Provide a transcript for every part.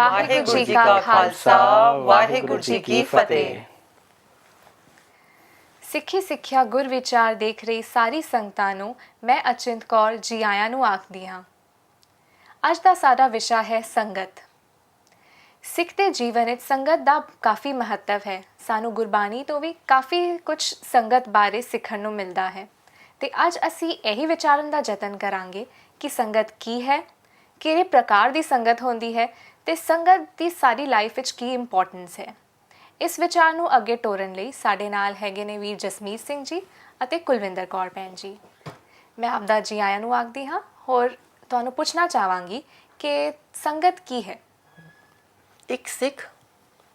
ਵਾਹਿਗੁਰੂ ਜੀ ਕਾ ਖਾਲਸਾ ਵਾਹਿਗੁਰੂ ਜੀ ਕੀ ਫਤਿਹ। ਸਿੱਖੀ ਸਿੱਖਿਆ ਗੁਰ ਵਿਚਾਰ ਦੇਖ ਰਹੀ ਸਾਰੀ ਸੰਗਤਾਂ ਨੂੰ ਮੈਂ ਅਚਿੰਤ ਕੌਰ ਜੀ ਆਇਆਂ ਨੂੰ ਆਖਦੀ ਹਾਂ। ਅੱਜ ਦਾ ਸਾਡਾ ਵਿਸ਼ਾ ਹੈ ਸੰਗਤ। ਸਿੱਖ ਦੇ ਜੀਵਨ ਵਿੱਚ ਸੰਗਤ ਦਾ ਕਾਫੀ ਮਹੱਤਵ ਹੈ। ਸਾਨੂੰ ਗੁਰਬਾਣੀ ਤੋਂ ਵੀ ਕਾਫੀ ਕੁਝ ਸੰਗਤ ਬਾਰੇ ਸਿੱਖਣ ਨੂੰ ਮਿਲਦਾ ਹੈ ਤੇ ਅੱਜ ਅਸੀਂ ਇਹੀ ਵਿਚਾਰਨ ਦਾ ਯਤਨ ਕਰਾਂਗੇ ਕਿ ਸੰਗਤ ਕੀ ਹੈ, ਕਿਹੜੇ ਪ੍ਰਕਾਰ ਦੀ ਸੰਗਤ ਹੁੰਦੀ ਹੈ ਤੇ ਸੰਗਤ ਦੀ ਸਾਡੀ ਲਾਈਫ ਵਿੱਚ ਕੀ ਇੰਪੋਰਟੈਂਸ ਹੈ। ਇਸ ਵਿਚਾਰ ਨੂੰ ਅੱਗੇ ਤੋਰਨ ਲਈ ਸਾਡੇ ਨਾਲ ਹੈਗੇ ਨੇ ਵੀਰ ਜਸਮੀਤ ਸਿੰਘ ਜੀ ਅਤੇ ਕੁਲਵਿੰਦਰ ਕੌਰ ਭੈਣ ਜੀ। ਮੈਂ ਆਪ ਦਾ ਜੀ ਆਇਆਂ ਨੂੰ ਆਖਦੀ ਹਾਂ। ਹੋਰ ਤੁਹਾਨੂੰ ਪੁੱਛਣਾ ਚਾਹਾਂਗੀ ਕਿ ਸੰਗਤ ਕੀ ਹੈ? ਇੱਕ ਸਿੱਖ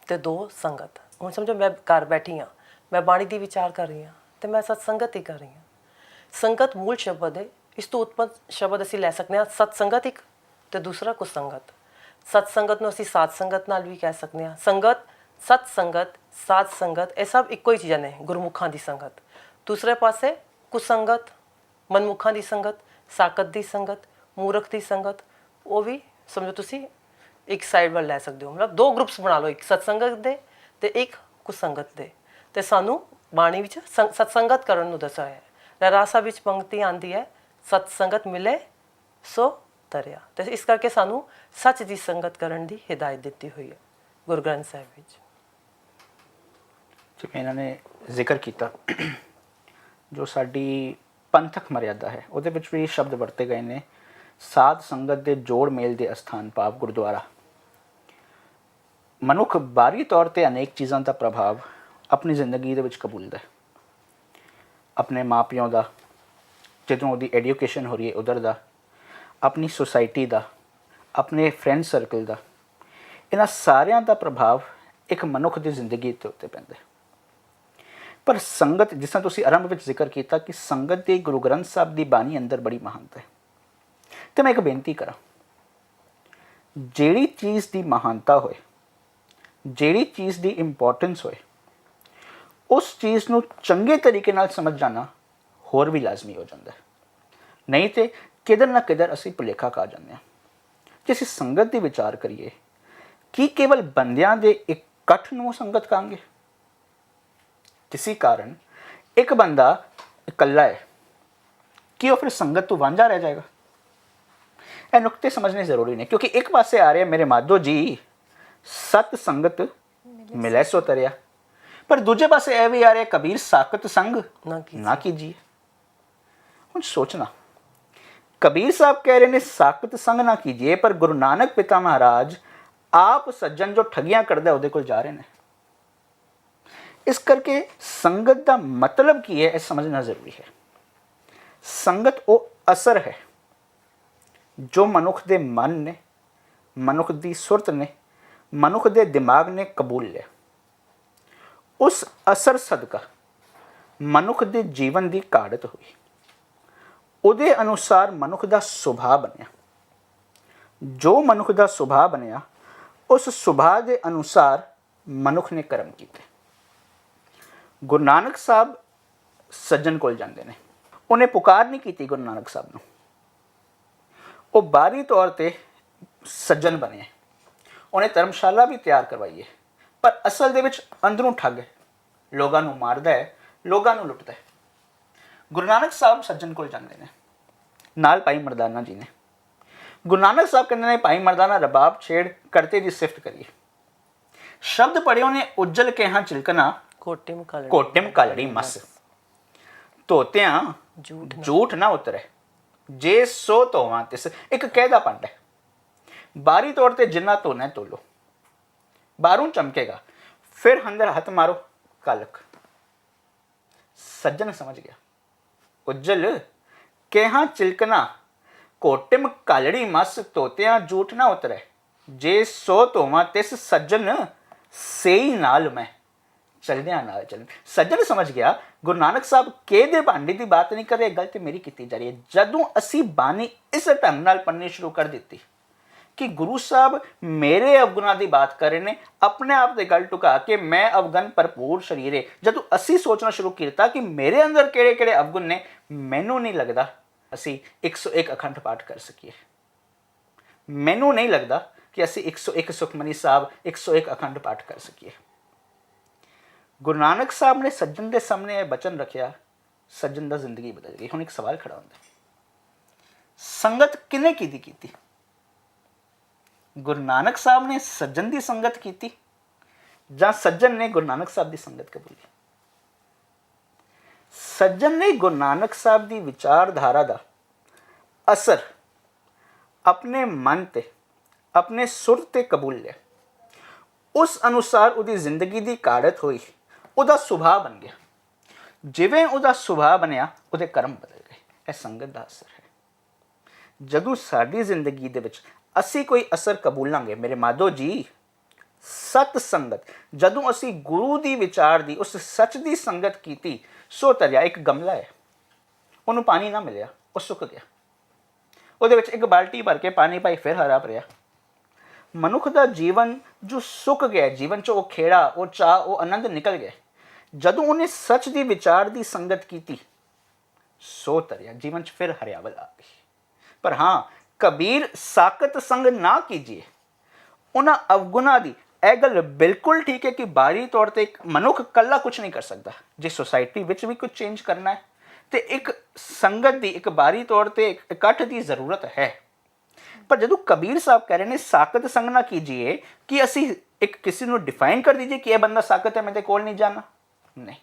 ਤੇ ਦੋ ਸੰਗਤ। ਹੁਣ ਸਮਝੋ ਮੈਂ ਘਰ ਬੈਠੀ ਹਾਂ, ਮੈਂ ਬਾਣੀ ਦੀ ਵਿਚਾਰ ਕਰ ਰਹੀ ਹਾਂ ਤੇ ਮੈਂ ਸਤ ਸੰਗਤ ਹੀ ਕਰ ਰਹੀ ਹਾਂ। ਸੰਗਤ ਮੂਲ ਸ਼ਬਦ ਹੈ। ਇਸ ਤੋਂ ਉਤਪੰਨ ਸ਼ਬਦ ਅਸੀਂ ਲੈ ਸਕਦੇ ਹਾਂ ਸਤ ਸੰਗਤ ਇੱਕ ਤੇ ਦੂਸਰਾ ਕੁਸੰਗਤ। ਸਤ ਸੰਗਤ ਨੂੰ ਅਸੀਂ ਸਾਧ ਸੰਗਤ ਨਾਲ ਵੀ ਕਹਿ ਸਕਦੇ ਹਾਂ। ਸੰਗਤ, ਸਤ ਸੰਗਤ, ਸਾਧ ਸੰਗਤ ਇਹ ਸਭ ਇੱਕੋ ਹੀ ਚੀਜ਼ਾਂ ਨੇ, ਗੁਰਮੁਖਾਂ ਦੀ ਸੰਗਤ। ਦੂਸਰੇ ਪਾਸੇ ਕੁਸੰਗਤ, ਮਨਮੁਖਾਂ ਦੀ ਸੰਗਤ, ਸਾਕਤ ਦੀ ਸੰਗਤ, ਮੂਰਖ ਦੀ ਸੰਗਤ, ਉਹ ਵੀ ਸਮਝੋ ਤੁਸੀਂ ਇੱਕ ਸਾਈਡ ਵੱਲ ਲੈ ਸਕਦੇ ਹੋ। ਮਤਲਬ ਦੋ ਗਰੁੱਪਸ ਬਣਾ ਲਓ, ਇੱਕ ਸਤਸੰਗਤ ਦੇ ਤੇ ਇੱਕ ਕੁਸੰਗਤ ਦੇ। ਤੇ ਸਾਨੂੰ ਬਾਣੀ ਵਿੱਚ ਸਤਸੰਗਤ ਕਰਨ ਨੂੰ ਦੱਸਿਆ ਹੈ। ਰਹਿਰਾਸ ਸਾਹਿਬ ਵਿੱਚ ਪੰਕਤੀ ਆਉਂਦੀ ਹੈ, ਸਤਸੰਗਤ ਮਿਲੇ ਸੋ ਤਰਿਆ। ਤੇ ਇਸ ਕਰਕੇ ਸਾਨੂੰ ਸੱਚ ਦੀ ਸੰਗਤ ਕਰਨ ਦੀ ਹਿਦਾਇਤ ਦਿੱਤੀ ਹੋਈ ਹੈ ਗੁਰੂ ਗ੍ਰੰਥ ਸਾਹਿਬ ਵਿੱਚ। ਜਿਵੇਂ ਇਹਨਾਂ ਨੇ ਜ਼ਿਕਰ ਕੀਤਾ ਜੋ ਸਾਡੀ ਪੰਥਕ ਮਰਿਆਦਾ ਹੈ, ਉਹਦੇ ਵਿੱਚ ਵੀ ਸ਼ਬਦ ਵਰਤੇ ਗਏ ਨੇ, ਸਾਧ ਸੰਗਤ ਦੇ ਜੋੜ ਮੇਲ ਦੇ ਅਸਥਾਨ ਭਾਵ ਗੁਰਦੁਆਰਾ। ਮਨੁੱਖ ਬਾਹਰੀ ਤੌਰ 'ਤੇ ਅਨੇਕ ਚੀਜ਼ਾਂ ਦਾ ਪ੍ਰਭਾਵ ਆਪਣੀ ਜ਼ਿੰਦਗੀ ਦੇ ਵਿੱਚ ਕਬੂਲਦਾ ਹੈ। ਆਪਣੇ ਮਾਂ ਪਿਓ ਦਾ, ਜਦੋਂ ਉਹਦੀ ਐਜੂਕੇਸ਼ਨ ਹੋ ਰਹੀ ਹੈ ਉਧਰ ਦਾ, ਆਪਣੀ ਸੁਸਾਇਟੀ ਦਾ, ਆਪਣੇ ਫਰੈਂਡ ਸਰਕਲ ਦਾ, ਇਹਨਾਂ ਸਾਰਿਆਂ ਦਾ ਪ੍ਰਭਾਵ ਇੱਕ ਮਨੁੱਖ ਦੀ ਜ਼ਿੰਦਗੀ ਦੇ ਉੱਤੇ ਪੈਂਦਾ ਹੈ। ਪਰ ਸੰਗਤ, ਜਿਸ ਤਰ੍ਹਾਂ ਤੁਸੀਂ ਆਰੰਭ ਵਿੱਚ ਜ਼ਿਕਰ ਕੀਤਾ ਕਿ ਸੰਗਤ ਦੀ ਗੁਰੂ ਗ੍ਰੰਥ ਸਾਹਿਬ ਦੀ ਬਾਣੀ ਅੰਦਰ ਬੜੀ ਮਹਾਨਤਾ ਹੈ, ਤੇ ਮੈਂ ਇੱਕ ਬੇਨਤੀ ਕਰਾਂ, ਜਿਹੜੀ ਚੀਜ਼ ਦੀ ਮਹਾਨਤਾ ਹੋਏ, ਜਿਹੜੀ ਚੀਜ਼ ਦੀ ਇੰਪੋਰਟੈਂਸ ਹੋਏ, ਉਸ ਚੀਜ਼ ਨੂੰ ਚੰਗੇ ਤਰੀਕੇ ਨਾਲ ਸਮਝ ਜਾਣਾ ਹੋਰ ਵੀ ਲਾਜ਼ਮੀ ਹੋ ਜਾਂਦਾ ਹੈ। ਨਹੀਂ ਤੇ ਕਿਧਰ ਨਾ ਕਿਧਰ ਅਸੀਂ ਭੁਲੇਖਾ ਖਾ ਜਾਂਦੇ ਹਾਂ। ਜੇ ਅਸੀਂ ਸੰਗਤ ਦੀ ਵਿਚਾਰ ਕਰੀਏ, ਕੀ ਕੇਵਲ ਬੰਦਿਆਂ ਦੇ ਇਕੱਠ ਨੂੰ ਸੰਗਤ ਕਹਾਂਗੇ? ਕਿਸੇ ਕਾਰਨ ਇੱਕ ਬੰਦਾ ਇਕੱਲਾ ਹੈ, ਕੀ ਉਹ ਫਿਰ ਸੰਗਤ ਤੋਂ ਵਾਂਝਾ ਰਹਿ ਜਾਏਗਾ? ਇਹ ਨੁਕਤੇ ਸਮਝਣੇ ਜ਼ਰੂਰੀ ਨੇ, ਕਿਉਂਕਿ ਇੱਕ ਪਾਸੇ ਆ ਰਿਹਾ ਮੇਰੇ ਮਾਧੋ ਜੀ ਸਤ ਸੰਗਤ ਮਿਲੇ ਸੋ ਤਰਿਆ, ਪਰ ਦੂਜੇ ਪਾਸੇ ਇਹ ਵੀ ਆ ਰਿਹਾ ਕਬੀਰ ਸਾਕਤ ਸੰਗ ਨਾ ਕੀਜੀਏ। ਹੁਣ ਸੋਚਣਾ, ਕਬੀਰ ਸਾਹਿਬ ਕਹਿ ਰਹੇ ਨੇ ਸਾਕਤ ਸੰਗ ਨਾ ਕੀਜੀਏ, ਪਰ ਗੁਰੂ ਨਾਨਕ ਪਿਤਾ ਮਹਾਰਾਜ ਆਪ ਸੱਜਣ ਜੋ ਠੱਗੀਆਂ ਕਰਦਾ ਉਹਦੇ ਕੋਲ ਜਾ ਰਹੇ ਨੇ। ਇਸ ਕਰਕੇ ਸੰਗਤ ਦਾ ਮਤਲਬ ਕੀ ਹੈ ਇਹ ਸਮਝਣਾ ਜ਼ਰੂਰੀ ਹੈ। ਸੰਗਤ ਉਹ ਅਸਰ ਹੈ ਜੋ ਮਨੁੱਖ ਦੇ ਮਨ ਨੇ, ਮਨੁੱਖ ਦੀ ਸੁਰਤ ਨੇ, ਮਨੁੱਖ ਦੇ ਦਿਮਾਗ ਨੇ ਕਬੂਲ ਲਿਆ। ਉਸ ਅਸਰ ਸਦਕਾ ਮਨੁੱਖ ਦੇ ਜੀਵਨ ਦੀ ਕਾਢਤ ਹੋਈ, ਉਹਦੇ ਅਨੁਸਾਰ ਮਨੁੱਖ ਦਾ ਸੁਭਾਅ ਬਣਿਆ। ਜੋ ਮਨੁੱਖ ਦਾ ਸੁਭਾਅ ਬਣਿਆ, ਉਸ ਸੁਭਾਅ ਦੇ ਅਨੁਸਾਰ ਮਨੁੱਖ ਨੇ ਕਰਮ ਕੀਤੇ। ਗੁਰੂ ਨਾਨਕ ਸਾਹਿਬ ਸੱਜਣ ਕੋਲ ਜਾਂਦੇ ਨੇ, ਉਹਨੇ ਪੁਕਾਰ ਨਹੀਂ ਕੀਤੀ ਗੁਰੂ ਨਾਨਕ ਸਾਹਿਬ ਨੂੰ, ਉਹ ਬਾਹਰੀ ਤੌਰ 'ਤੇ ਸੱਜਣ ਬਣੇ, ਉਹਨੇ ਧਰਮਸ਼ਾਲਾ ਵੀ ਤਿਆਰ ਕਰਵਾਈ ਹੈ, ਪਰ ਅਸਲ ਦੇ ਵਿੱਚ ਅੰਦਰੋਂ ਠੱਗ ਹੈ, ਲੋਕਾਂ ਨੂੰ ਮਾਰਦਾ ਹੈ, ਲੋਕਾਂ ਨੂੰ ਲੁੱਟਦਾ ਹੈ। ਗੁਰੂ ਨਾਨਕ ਸਾਹਿਬ ਸੱਜਣ ਕੋਲ ਜਾਂਦੇ ਨੇ, ਨਾਲ ਭਾਈ ਮਰਦਾਨਾ ਜੀ ਨੇ। ਗੁਰੂ ਨਾਨਕ ਸਾਹਿਬ ਕਹਿੰਦੇ ਨੇ ਭਾਈ ਮਰਦਾਨਾ ਰਬਾਬ ਛੇੜ ਕਰਤੇ ਦੀ ਸਿਫਤ ਕਰੀਏ। ਸ਼ਬਦ ਪੜ੍ਹੇ ਉਹਨੇ, ਉਜਲ ਕੇ ਹਾਂ ਚਿਲਕਣਾ ਕੋਟਿਮ ਕਾਲੜੀ ਮਸ, ਧੋਤਿਆਂ ਝੂਠ ਨਾ ਉਤਰੇ, ਜੇ ਸੋ ਧੋਵਾਂ ਤਿਸ। ਇੱਕ ਕਹਿਦਾ ਪੰਡ ਹੈ, ਬਾਹਰੀ ਤੌਰ ਤੇ ਜਿੰਨਾ ਧੋਣਾ ਧੋ ਲੋ, ਬਾਹਰੋਂ ਚਮਕੇਗਾ, ਫਿਰ ਅੰਦਰ ਹੱਥ ਮਾਰੋ ਕਾਲਕ। ਸੱਜਣ ਸਮਝ ਗਿਆ, ਉਜਲ ਕੇਹਾਂ ਚਿਲਕਣਾ ਕੋਟਿਮ ਕਾਲੜੀ ਮਸ, ਧੋਤਿਆਂ ਝੂਠ ਨਾ ਉਤਰੇ, ਜੇ ਸੋ ਧੋਵਾਂ ਤਿਸ। ਸੱਜਣ ਸੇਈ ਨਾਲ ਮੈਂ ਚਲਦਿਆਂ ਨਾਲ ਚੱਲ। ਸੱਜਣ ਸਮਝ ਗਿਆ ਗੁਰੂ ਨਾਨਕ ਸਾਹਿਬ ਕਿਹਦੇ ਭਾਂਡੇ ਦੀ ਬਾਤ ਨਹੀਂ ਕਰ ਰਹੇ, ਗੱਲ ਤੇ ਮੇਰੀ ਕੀਤੀ ਜਾ ਰਹੀ ਹੈ। ਜਦੋਂ ਅਸੀਂ ਬਾਣੀ ਇਸ ਢੰਗ ਨਾਲ ਪੜ੍ਹਨੀ ਸ਼ੁਰੂ ਕਰ ਦਿੱਤੀ ਕਿ ਗੁਰੂ ਸਾਹਿਬ ਮੇਰੇ ਅਵਗੁਣਾਂ ਦੀ ਬਾਤ ਕਰ ਰਹੇ ਨੇ, ਆਪਣੇ ਆਪ ਦੇ ਗੱਲ ਟੁਕਾ ਕੇ ਮੈਂ ਅਵਗੁਣ ਭਰਪੂਰ ਸਰੀਰ ਹੈ, ਜਦੋਂ ਅਸੀਂ ਸੋਚਣਾ ਸ਼ੁਰੂ ਕੀਤਾ ਕਿ ਮੇਰੇ ਅੰਦਰ ਕਿਹੜੇ ਕਿਹੜੇ ਅਵਗੁਣ ਨੇ, ਮੈਨੂੰ ਨਹੀਂ ਲੱਗਦਾ ਅਸੀਂ 101 ਅਖੰਡ ਪਾਠ ਕਰ ਸਕੀਏ। ਮੈਨੂੰ ਨਹੀਂ ਲੱਗਦਾ ਕਿ ਅਸੀਂ 101 ਸੁਖਮਨੀ ਸਾਹਿਬ 101 ਅਖੰਡ ਪਾਠ ਕਰ ਸਕੀਏ। ਗੁਰੂ ਨਾਨਕ ਸਾਹਿਬ ਨੇ ਸੱਜਣ ਦੇ ਸਾਹਮਣੇ ਇਹ ਬਚਨ ਰੱਖਿਆ, ਸੱਜਣ ਦਾ ਜ਼ਿੰਦਗੀ ਬਦਲ ਗਈ। ਹੁਣ ਇੱਕ ਸਵਾਲ ਖੜਾ ਹੁੰਦਾ, ਸੰਗਤ ਕਿਹਨੇ ਕਿਹਦੀ ਕੀਤੀ? ਗੁਰੂ ਨਾਨਕ ਸਾਹਿਬ ਨੇ ਸੱਜਣ ਦੀ ਸੰਗਤ ਕੀਤੀ ਜਾਂ ਸੱਜਣ ਨੇ ਗੁਰੂ ਨਾਨਕ ਸਾਹਿਬ ਦੀ ਸੰਗਤ ਕਬੂਲੀ? ਸੱਜਣ ਨੇ ਗੁਰੂ ਨਾਨਕ ਸਾਹਿਬ ਦੀ ਵਿਚਾਰਧਾਰਾ ਦਾ ਅਸਰ ਆਪਣੇ ਮਨ ਤੇ ਆਪਣੇ ਸੁਰ ਤੇ ਕਬੂਲ ਲਿਆ, ਉਸ ਅਨੁਸਾਰ ਉਹਦੀ ਜ਼ਿੰਦਗੀ ਦੀ ਕਾਢਤ ਹੋਈ, ਉਹਦਾ ਸੁਭਾਅ ਬਣ ਗਿਆ। ਜਿਵੇਂ ਉਹਦਾ ਸੁਭਾਅ ਬਣਿਆ ਉਹਦੇ ਕਰਮ ਬਦਲ ਗਏ। ਇਹ ਸੰਗਤ ਦਾ ਅਸਰ ਹੈ। ਜਦੋਂ ਸਾਡੀ ਜ਼ਿੰਦਗੀ ਦੇ ਵਿੱਚ ਅਸੀਂ ਕੋਈ ਅਸਰ ਕਬੂਲਾਂਗੇ, ਮੇਰੇ ਮਾਧੋ ਜੀ, ਸਤ ਸੰਗਤ, ਜਦੋਂ ਅਸੀਂ ਗੁਰੂ ਦੀ ਵਿਚਾਰ ਦੀ ਉਸ ਸੱਚ ਦੀ ਸੰਗਤ ਕੀਤੀ, ਸੋ ਤਰਿਆ ਇੱਕ ਗਮਲਾ ਹੈ, ਉਹਨੂੰ ਪਾਣੀ ਨਾ ਮਿਲਿਆ, ਉਹ ਸੁੱਕ ਗਿਆ। ਉਹਦੇ ਵਿੱਚ ਇੱਕ ਬਾਲਟੀ ਭਰ ਕੇ ਪਾਣੀ ਪਾਈ, ਫਿਰ ਹਰਾ ਭਰਿਆ। ਮਨੁੱਖ ਦਾ ਜੀਵਨ ਜੋ ਸੁੱਕ ਗਿਆ, ਜੀਵਨ 'ਚੋਂ ਉਹ ਖੇੜਾ, ਉਹ ਚਾਅ, ਉਹ ਆਨੰਦ ਨਿਕਲ ਗਿਆ। ਜਦੋਂ ਉਹਨੇ ਸੱਚ ਦੀ ਵਿਚਾਰ ਦੀ ਸੰਗਤ ਕੀਤੀ, ਸੋ ਤਰਿਆ, ਜੀਵਨ 'ਚ ਫਿਰ ਹਰਿਆਵਲ ਆ ਗਈ। ਪਰ ਹਾਂ, ਕਬੀਰ ਸਾਕਤ ਸੰਗ ਨਾ ਕੀਜੀਏ। ਉਹਨਾਂ ਅਵਗੁਣਾ ਦੀ ਇਹ ਗੱਲ ਬਿਲਕੁਲ ਠੀਕ ਹੈ ਕਿ ਬਾਹਰੀ ਤੌਰ ਤੇ ਇੱਕ ਮਨੁੱਖ ਇਕੱਲਾ ਕੁਝ ਨਹੀਂ ਕਰ ਸਕਦਾ। ਜੇ ਸੁਸਾਇਟੀ ਵਿੱਚ ਵੀ ਕੁਝ ਚੇਂਜ ਕਰਨਾ ਹੈ ਤੇ ਇੱਕ ਸੰਗਤ ਦੀ, ਇੱਕ ਬਾਹਰੀ ਤੌਰ ਤੇ ਇਕੱਠ ਦੀ ਜ਼ਰੂਰਤ ਹੈ। ਪਰ ਜਦੋਂ ਕਬੀਰ ਸਾਹਿਬ ਕਹਿ ਰਹੇ ਨੇ ਸਾਕਤ ਸੰਗ ਨਾ ਕੀਜੀਏ, ਕਿ ਅਸੀਂ ਇੱਕ ਕਿਸੇ ਨੂੰ ਡਿਫਾਈਨ ਕਰ ਦीजिए ਕਿ ਇਹ ਬੰਦਾ ਸਾਕਤ ਹੈ, ਮੈਂ ਤੇ ਕੋਲ ਨਹੀਂ ਜਾਣਾ, ਨਹੀਂ।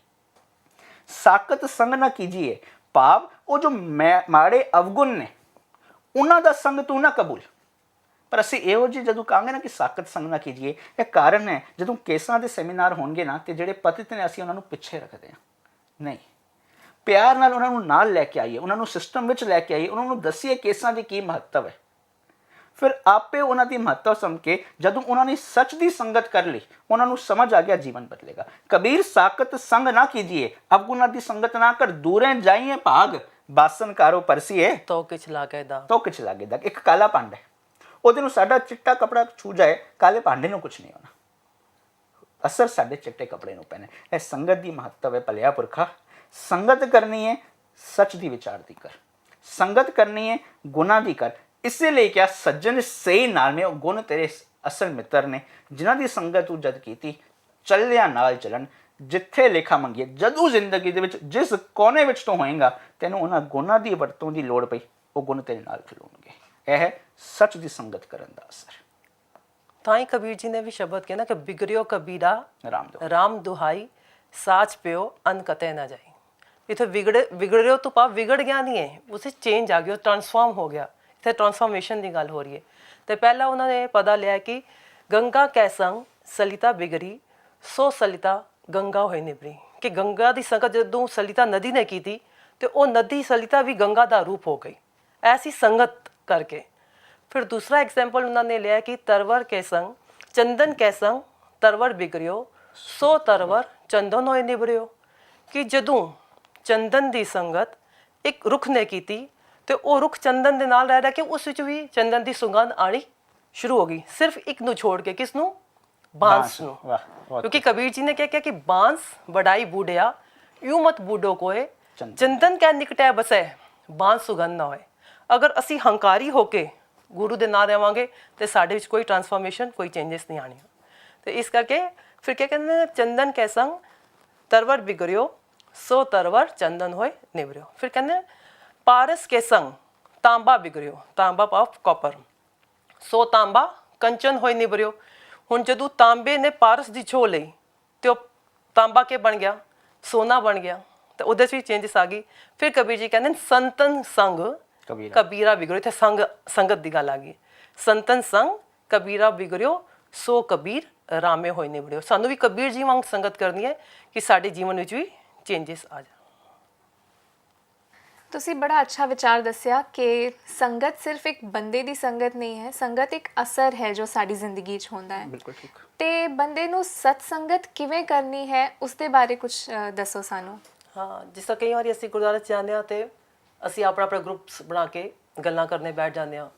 ਸਾਕਤ ਸੰਗ ਨਾ ਕੀਜੀਏ ਭਾਵ ਉਹ ਜੋ ਮਾੜੇ ਅਵਗੁਣ ਨੇ ਉਹਨਾਂ ਦਾ ਸੰਗ ਤੂੰ ਨਾ ਕਬੂਲ। ਪਰ ਅਸੀਂ ਇਹੋ ਜਿਹੀ ਜਦੋਂ ਕਹਾਂਗੇ ਨਾ ਕਿ ਸਾਕਤ ਸੰਗ ਨਾ ਕੀਜੀਏ, ਇਹ ਕਾਰਨ ਹੈ ਜਦੋਂ ਕੇਸਾਂ ਦੇ ਸੈਮੀਨਾਰ ਹੋਣਗੇ ਨਾ, ਤੇ ਜਿਹੜੇ ਪਤਿਤ ਨੇ ਅਸੀਂ ਉਹਨਾਂ ਨੂੰ ਪਿੱਛੇ ਰੱਖਦੇ ਹਾਂ। ਨਹੀਂ, ਪਿਆਰ ਨਾਲ ਉਹਨਾਂ ਨੂੰ ਨਾਲ ਲੈ ਕੇ ਆਈਏ, ਉਹਨਾਂ ਨੂੰ ਸਿਸਟਮ ਵਿੱਚ ਲੈ ਕੇ ਆਈਏ, ਉਹਨਾਂ ਨੂੰ ਦੱਸੀਏ ਕੇਸਾਂ ਦੀ ਕੀ ਮਹੱਤਵ ਹੈ। ਫਿਰ ਆਪੇ ਉਹਨਾਂ ਦੀ ਮਹੱਤਵ ਸਮਝ ਕੇ ਜਦੋਂ ਉਹਨਾਂ ਨੇ ਸੱਚ ਦੀ ਸੰਗਤ ਕਰ ਲਈ, ਉਹਨਾਂ ਨੂੰ ਸਮਝ ਆ ਗਿਆ, ਜੀਵਨ ਬਦਲੇਗਾ। ਕਬੀਰ ਸਾਕਤ ਸੰਗ ਨਾ ਕੀਜੀਏ, ਅਵਗੁਣਾ ਦੀ ਸੰਗਤ ਨਾ ਕਰ, ਦੂਰੇ ਜਾਈਏ ਭਾਗ, ਬਾਸਨ ਕਾਰੋ ਪਰਸੀਏ ਤੋ ਕਿਛ ਲਾਗੇ ਦਾ। ਤੋ ਕਿਛ ਲਾਗੇ ਦਾ। ਇੱਕ ਕਾਲਾ ਭਾਂਡਾ, ਉਹਦੇ ਨੂੰ ਸਾਡਾ ਚਿੱਟਾ ਕੱਪੜਾ ਛੂ ਜਾਏ, ਕਾਲੇ ਭਾਂਡੇ ਨੂੰ ਕੁਝ ਨਹੀਂ ਹੋਣਾ। ਅਸਰ ਸਾਡੇ ਚਿੱਟੇ ਕੱਪੜੇ ਨੂੰ ਪੈਣਾ। ਇਹ ਸੰਗਤ ਦੀ ਮਹੱਤਵ ਹੈ ਭਲਿਆ ਪੁਰਖਾ। ਸੰਗਤ ਕਰਨੀ ਹੈ ਸੱਚ ਦੀ ਵਿਚਾਰ ਦੀ ਕਰ, ਸੰਗਤ ਕਰਨੀ ਹੈ ਗੁਣਾ ਦੀ ਕਰ। ਇਸੇ ਲਈ ਕਿਹਾ ਸੱਜਣ ਸਹੀ ਨਾਲ ਨੇ, ਉਹ ਗੁਣ ਤੇਰੇ ਅਸਲ ਮਿੱਤਰ ਨੇ, ਜਿਨ੍ਹਾਂ ਦੀ ਸੰਗਤ ਤੂੰ ਜਦ ਕੀਤੀ, ਚੱਲਿਆ ਨਾਲ ਚੱਲਣ। ਜਿੱਥੇ ਲੇਖਾ ਮੰਗੀਏ, ਜਦੋਂ ਜ਼ਿੰਦਗੀ ਦੇ ਵਿੱਚ ਜਿਸ ਕੋਨੇ ਵਿੱਚ ਤੋਂ ਹੋਏਗਾ, ਤੈਨੂੰ ਉਹਨਾਂ ਗੁਣਾਂ ਦੀ ਵਰਤੋਂ ਦੀ ਲੋੜ ਪਈ, ਉਹ ਗੁਣ ਤੇਰੇ ਨਾਲ ਖਲੋਣਗੇ। ਇਹ ਹੈ ਸੱਚ ਦੀ ਸੰਗਤ ਕਰਨ ਦਾ ਅਸਰ। ਤਾਂ ਹੀ ਕਬੀਰ ਜੀ ਨੇ ਵੀ ਸ਼ਬਦ ਕਿਹਾ ਨਾ ਕਿ ਬਿਗੜਿਓ ਕਬੀਰਾ ਰਾਮ ਦੁਹਾਈ, ਸਾਚ ਪਿਓ ਅਨ ਕਤੇ ਨਾ ਜਾਈ। इथे विगड़ रहे हो तो पाप विगड़ गया नहीं है, उसे चेंज आ गया, ट्रांसफॉर्म हो गया। इतने ट्रांसफॉर्मेशन की गल हो रही है। तो पहला उन्होंने पता लिया कि गंगा कै संग सलिता बिगड़ी, सो सलिता गंगा होई निभरी। कि गंगा की संगत जो सलिता नदी ने की थी, तो वो नदी सलिता भी गंगा का रूप हो गई, ऐसी संगत करके। फिर दूसरा एग्जाम्पल उन्होंने लिया कि तरवर के संग चंदन कै संग तरवर बिगड़ियो, सो तरवर चंदन होए निभरियो। कि जदों चंदन की संगत एक रुख ने की, तो वह रुख चंदन के नाल रह रहा कि उस भी चंदन की सुगंध आनी शुरू हो गई, सिर्फ एक नू छोड़ के। किसनू? बांस नू। क्योंकि कबीर जी ने क्या किया कि बांस बढ़ाई बूढ़िया, यूं मत बूढ़ो कोए, चंदन क्या निकटे बसे, बांस सुगंध ना होए। अगर असी हंकारी होके गुरु दे नाल रहांगे तो साडे विच कोई ट्रांसफॉर्मेशन, कोई चेंजिस नहीं आनी। तो इस करके फिर क्या कहते हैं, चंदन कै संग तरवर बिगड़ियो, सो तरवर चंदन होए निभरियो। फिर कहते पारस के संग तांबा बिगड़ियो, तांबा पाव कॉपर, सो तांबा कंचन होए निभरियो। हुण जदों तांबे ने पारस की छो लई, तो तांबा के बन गया, सोना बन गया। तो उहदे च भी चेंजिस आ गई। फिर कबीर जी कहते संतन संग कबीरा बिगड़ियो। इत्थे संग संगत की गल आ गई। संतन संग कबीरा बिगड़ियो, सो कबीर रामे होए निभरियो। सानू भी कबीर जी वांग संगत करनी है कि साडे जीवन विच भी चेंजिस आ जाए। ਤੁਸੀਂ ਬੜਾ ਅੱਛਾ ਵਿਚਾਰ ਦੱਸਿਆ ਕਿ ਸੰਗਤ ਸਿਰਫ ਇੱਕ ਬੰਦੇ ਦੀ ਸੰਗਤ ਨਹੀਂ ਹੈ, ਸੰਗਤ ਇੱਕ ਅਸਰ ਹੈ ਜੋ ਸਾਡੀ ਜ਼ਿੰਦਗੀ 'ਚ ਹੁੰਦਾ ਹੈ। ਬਿਲਕੁਲ ਠੀਕ। ਤੇ ਬੰਦੇ ਨੂੰ ਸਤ ਸੰਗਤ ਕਿਵੇਂ ਕਰਨੀ ਹੈ ਉਸ ਦੇ ਬਾਰੇ ਕੁਝ ਦੱਸੋ ਸਾਨੂੰ। ਹਾਂ, ਜਿਸ ਤਰ੍ਹਾਂ ਕਈ ਵਾਰੀ ਅਸੀਂ ਗੁਰਦੁਆਰੇ 'ਚ ਜਾਂਦੇ ਹਾਂ ਤੇ ਅਸੀਂ ਆਪਣਾ ਗਰੁੱਪਸ ਬਣਾ ਕੇ ਗੱਲਾਂ ਕਰਨੇ ਬੈਠ ਜਾਂਦੇ ਹਾਂ,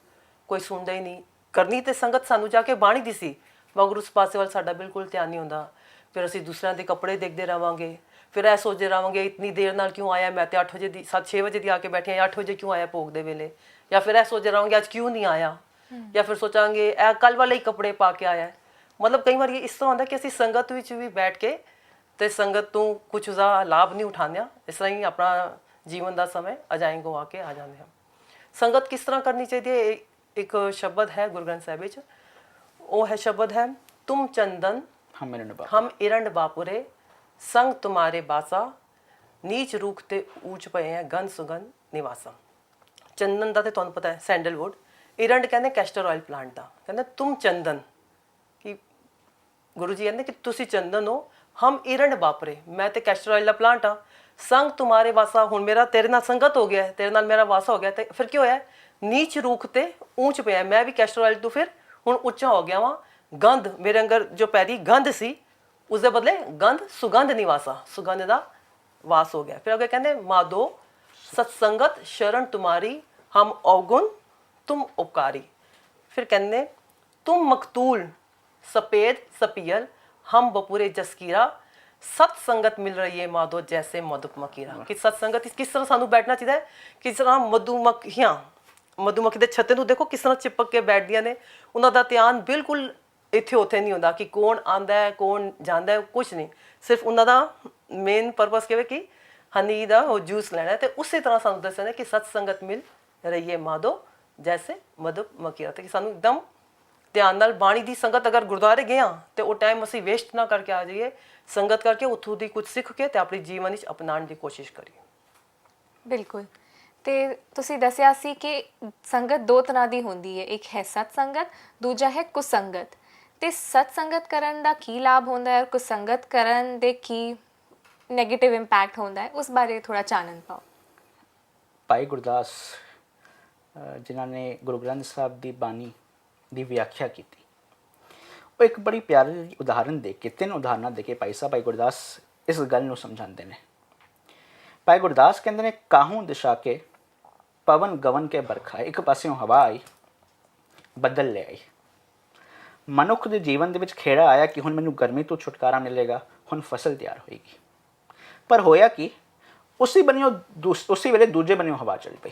ਕੋਈ ਸੁਣਦਾ ਹੀ ਨਹੀਂ। ਕਰਨੀ ਤੇ ਸੰਗਤ ਸਾਨੂੰ ਜਾ ਕੇ ਬਾਣੀ ਦੀ ਸੀ, ਮਗਰ ਉਸ ਪਾਸੇ ਵੱਲ ਸਾਡਾ ਬਿਲਕੁਲ ਧਿਆਨ ਨਹੀਂ ਹੁੰਦਾ। ਫਿਰ ਅਸੀਂ ਦੂਸਰਿਆਂ ਦੇ ਕੱਪੜੇ ਦੇਖਦੇ ਰਹਾਂਗੇ, ਫਿਰ ਇਹ ਸੋਚਦੇ ਰਹਾਂਗੇ ਇਤਨੀ ਦੇਰ ਨਾਲ ਕਿਉਂ ਆਇਆ, ਮੈਂ ਤੇ 8 ਵਜੇ ਦੀ 7-6 ਵਜੇ ਦੀ ਆ ਕੇ ਬੈਠੀ ਹਾਂ, 8 ਵਜੇ ਕਿਉਂ ਆਇਆ ਭੋਗ ਦੇ ਵੇਲੇ। ਜਾਂ ਫਿਰ ਇਹ ਸੋਚਦੇ ਰਹਾਂਗੇ ਅੱਜ ਕਿਉਂ ਨਹੀਂ ਆਇਆ। ਜਾਂ ਫਿਰ ਸੋਚਾਂਗੇ ਇਹ ਕੱਲ ਵਾਲੇ ਹੀ ਕੱਪੜੇ ਪਾ ਕੇ ਆਇਆ ਹੈ। ਮਤਲਬ ਕਈ ਵਾਰ ਇਹ ਇਸ ਤਰ੍ਹਾਂ ਹੁੰਦਾ ਕਿ ਅਸੀਂ ਸੰਗਤ ਵਿੱਚ ਵੀ ਬੈਠ ਕੇ ਤੇ ਸੰਗਤ ਤੋਂ ਕੁਝ ਉਹਦਾ ਲਾਭ ਨਹੀਂ ਉਠਾਉਂਦੇ ਹਾਂ, ਇਸ ਤਰ੍ਹਾਂ ਹੀ ਆਪਣਾ ਜੀਵਨ ਦਾ ਸਮੇਂ ਅਜਾਈਂ ਗਵਾ ਕੇ ਆ ਜਾਂਦੇ ਹਾਂ। ਸੰਗਤ ਕਿਸ ਤਰ੍ਹਾਂ ਕਰਨੀ ਚਾਹੀਦੀ ਹੈ? ਇੱਕ ਸ਼ਬਦ ਹੈ ਗੁਰੂ ਗ੍ਰੰਥ ਸਾਹਿਬ ਵਿੱਚ, ਉਹ ਹੈ ਸ਼ਬਦ ਹੈ, ਤੁਮ ਚੰਦਨ ਹਮ ਇਰੰਡ ਬਾਪੁਰੇ ਸੰਗ ਤੁਮਾਰੇ ਬਾਸਾ ਨੀਚ ਰੂਖ ਤੇ ਊਚ ਪਏ ਹੈ ਗੰਧ ਸੁਗੰਧ ਨਿਵਾਸਾ। ਚੰਦਨ ਦਾ ਤੇ ਤੁਹਾਨੂੰ ਪਤਾ ਹੈ ਸੈਂਡਲਵੁੱਡ, ਇਰੰਡ ਕਹਿੰਦੇ ਕੈਸਟਰ ਆਇਲ ਪਲਾਂਟ ਦਾ। ਕਹਿੰਦੇ ਤੁਮ ਚੰਦਨ, ਕਿ ਗੁਰੂ ਜੀ ਕਹਿੰਦੇ ਕਿ ਤੁਸੀਂ ਚੰਦਨ ਹੋ, ਹਮ ਇਰੰਡ ਬਾਪਰੇ, ਮੈਂ ਤੇ ਕੈਸਟਰ ਆਇਲ ਦਾ ਪਲਾਂਟ ਆ, ਸੰਗ ਤੁਮਾਰੇ ਵਾਸਾ, ਹੁਣ ਮੇਰਾ ਤੇਰੇ ਨਾਲ ਸੰਗਤ ਹੋ ਗਿਆ, ਤੇਰੇ ਨਾਲ ਮੇਰਾ ਵਾਸਾ ਹੋ ਗਿਆ, ਤੇ ਫਿਰ ਕੀ ਹੋਇਆ? ਨੀਚ ਰੂਖ ਤੇ ਊਂਚ ਪਿਆ, ਮੈਂ ਵੀ ਕੈਸਟਰ ਆਇਲ ਤੋਂ ਫਿਰ ਹੁਣ ਉੱਚਾ ਹੋ ਗਿਆ ਵਾਂ। ਗੰਧ, ਮੇਰੇ ਅੰਦਰ ਜੋ ਪੈਰੀ ਗੰਧ ਸੀ ਉਸਦੇ ਬਦਲੇ ਗੰਧ ਸੁਗੰਧ ਨਿਵਾਸਾ, ਸੁਗੰਧ ਦਾ ਵਾਸ ਹੋ ਗਿਆ। ਫਿਰ ਅੱਗੇ ਕਹਿੰਦੇ ਮਾਧੋ ਸਤਸੰਗਤ ਸ਼ਰਨ ਤੁਮਾਰੀ ਹਮ ਔਗੁਣ ਤੁਮ ਉਪਕਾਰੀ। ਫਿਰ ਕਹਿੰਦੇ ਤੁਮ ਮਕਤੂਲ ਸਪੇਦ ਸਪੀਅਲ ਹਮ ਬਪੂਰੇ ਜਸਕੀਰਾ ਸਤ ਸੰਗਤ ਮਿਲ ਰਹੀ ਹੈ ਮਾਧੋ ਜੈਸੇ ਮਧੁਪ ਮਕੀਰਾ। ਕਿ ਸਤ ਸੰਗਤ ਕਿਸ ਤਰ੍ਹਾਂ ਸਾਨੂੰ ਬੈਠਣਾ ਚਾਹੀਦਾ ਹੈ, ਕਿਸ ਤਰ੍ਹਾਂ ਮਧੂਮੱਖੀ ਦੇ ਛੱਤੇ ਨੂੰ ਦੇਖੋ ਕਿਸ ਤਰ੍ਹਾਂ ਚਿਪਕ ਕੇ ਬੈਠਦੀਆਂ ਨੇ, ਉਹਨਾਂ ਦਾ ਧਿਆਨ ਬਿਲਕੁਲ ਇੱਥੇ ਉੱਥੇ ਨਹੀਂ ਹੁੰਦਾ ਕਿ ਕੌਣ ਆਂਦਾ ਹੈ ਕੌਣ ਜਾਂਦਾ ਹੈ, ਕੁਝ ਨਹੀਂ, ਸਿਰਫ ਉਹਨਾਂ ਦਾ ਮੇਨ ਪਰਪਸ ਕਿਵੇਂ ਕਿ ਹਨੀ ਦਾ ਉਹ ਜੂਸ ਲੈਣਾ ਹੈ। ਤੇ ਉਸੇ ਤਰ੍ਹਾਂ ਸਾਨੂੰ ਦੱਸਣਾ ਕਿ ਸਤ ਸੰਗਤ ਮਿਲ ਰਹੀ ਹੈ ਮਾਧੋ ਜੈਸੇ ਮਧੁਪ ਮਕੀਰਾ। ਤੇ ਕਿ ਸਾਨੂੰ ਇੱਕਦਮ ਧਿਆਨ ਨਾਲ ਬਾਣੀ ਦੀ ਸੰਗਤ, ਅਗਰ ਗੁਰਦੁਆਰੇ ਗਏ ਹਾਂ ਤੇ ਉਹ ਟਾਈਮ ਅਸੀਂ ਵੇਸਟ ਨਾ ਕਰਕੇ ਆ ਜਾਈਏ, ਸੰਗਤ ਕਰਕੇ ਉੱਥੋਂ ਦੀ ਕੁਝ ਸਿੱਖ ਕੇ ਤੇ ਆਪਣੀ ਜੀਵਨ ਵਿੱਚ ਅਪਣਾਉਣ ਦੀ ਕੋਸ਼ਿਸ਼ ਕਰੀਏ। ਬਿਲਕੁਲ। ਤੇ ਤੁਸੀਂ ਦੱਸਿਆ ਸੀ ਕਿ ਸੰਗਤ ਦੋ ਤਰ੍ਹਾਂ ਦੀ ਹੁੰਦੀ ਹੈ, ਇੱਕ ਹੈ ਸਤ ਸੰਗਤ, ਦੂਜਾ ਹੈ ਕੁਸੰਗਤ। ਤੇ ਸਤ ਸੰਗਤ ਕਰਨ ਦਾ ਕੀ ਲਾਭ ਹੁੰਦਾ ਹੈ, ਕੁਸੰਗਤ ਕਰਨ ਦੇ ਕੀ ਨੈਗੇਟਿਵ ਇੰਪੈਕਟ ਹੁੰਦਾ ਹੈ, ਉਸ ਬਾਰੇ ਥੋੜਾ ਚਾਨਣ ਪਾਓ। ਭਾਈ ਗੁਰਦਾਸ ਜਿਨ੍ਹਾਂ ਨੇ ਗੁਰੂ ਗ੍ਰੰਥ ਸਾਹਿਬ ਦੀ ਬਾਣੀ ਦੀ ਵਿਆਖਿਆ ਕੀਤੀ, ਉਹ ਇੱਕ ਬੜੀ ਪਿਆਰੀ ਉਦਾਹਰਨ ਦੇ ਕੇ, 3 ਉਦਾਹਰਨਾਂ ਦੇ ਕੇ ਭਾਈ ਗੁਰਦਾਸ ਇਸ ਗੱਲ ਨੂੰ ਸਮਝਾਉਂਦੇ ਨੇ। ਭਾਈ ਗੁਰਦਾਸ ਕਹਿੰਦੇ ਨੇ, ਕਾਹੂ ਦਿਸ਼ਾ ਕੇ ਪਵਨ ਗਵਨ ਕੇ ਬਰਖਾ, ਇੱਕ ਪਾਸਿਓਂ ਹਵਾ ਆਈ ਬੱਦਲ ਲੈ ਆਈ। ਮਨੁੱਖ ਦੇ ਜੀਵਨ ਦੇ ਵਿੱਚ ਖੇੜਾ ਆਇਆ ਕਿ ਹੁਣ ਮੈਨੂੰ ਗਰਮੀ ਤੋਂ ਛੁਟਕਾਰਾ ਮਿਲੇਗਾ, ਹੁਣ ਫਸਲ ਤਿਆਰ ਹੋਏਗੀ। ਪਰ ਹੋਇਆ ਕਿ ਉਸੇ ਵੇਲੇ ਦੂਜੇ ਬੰਨਿਓ ਹਵਾ ਚੱਲ ਪਈ,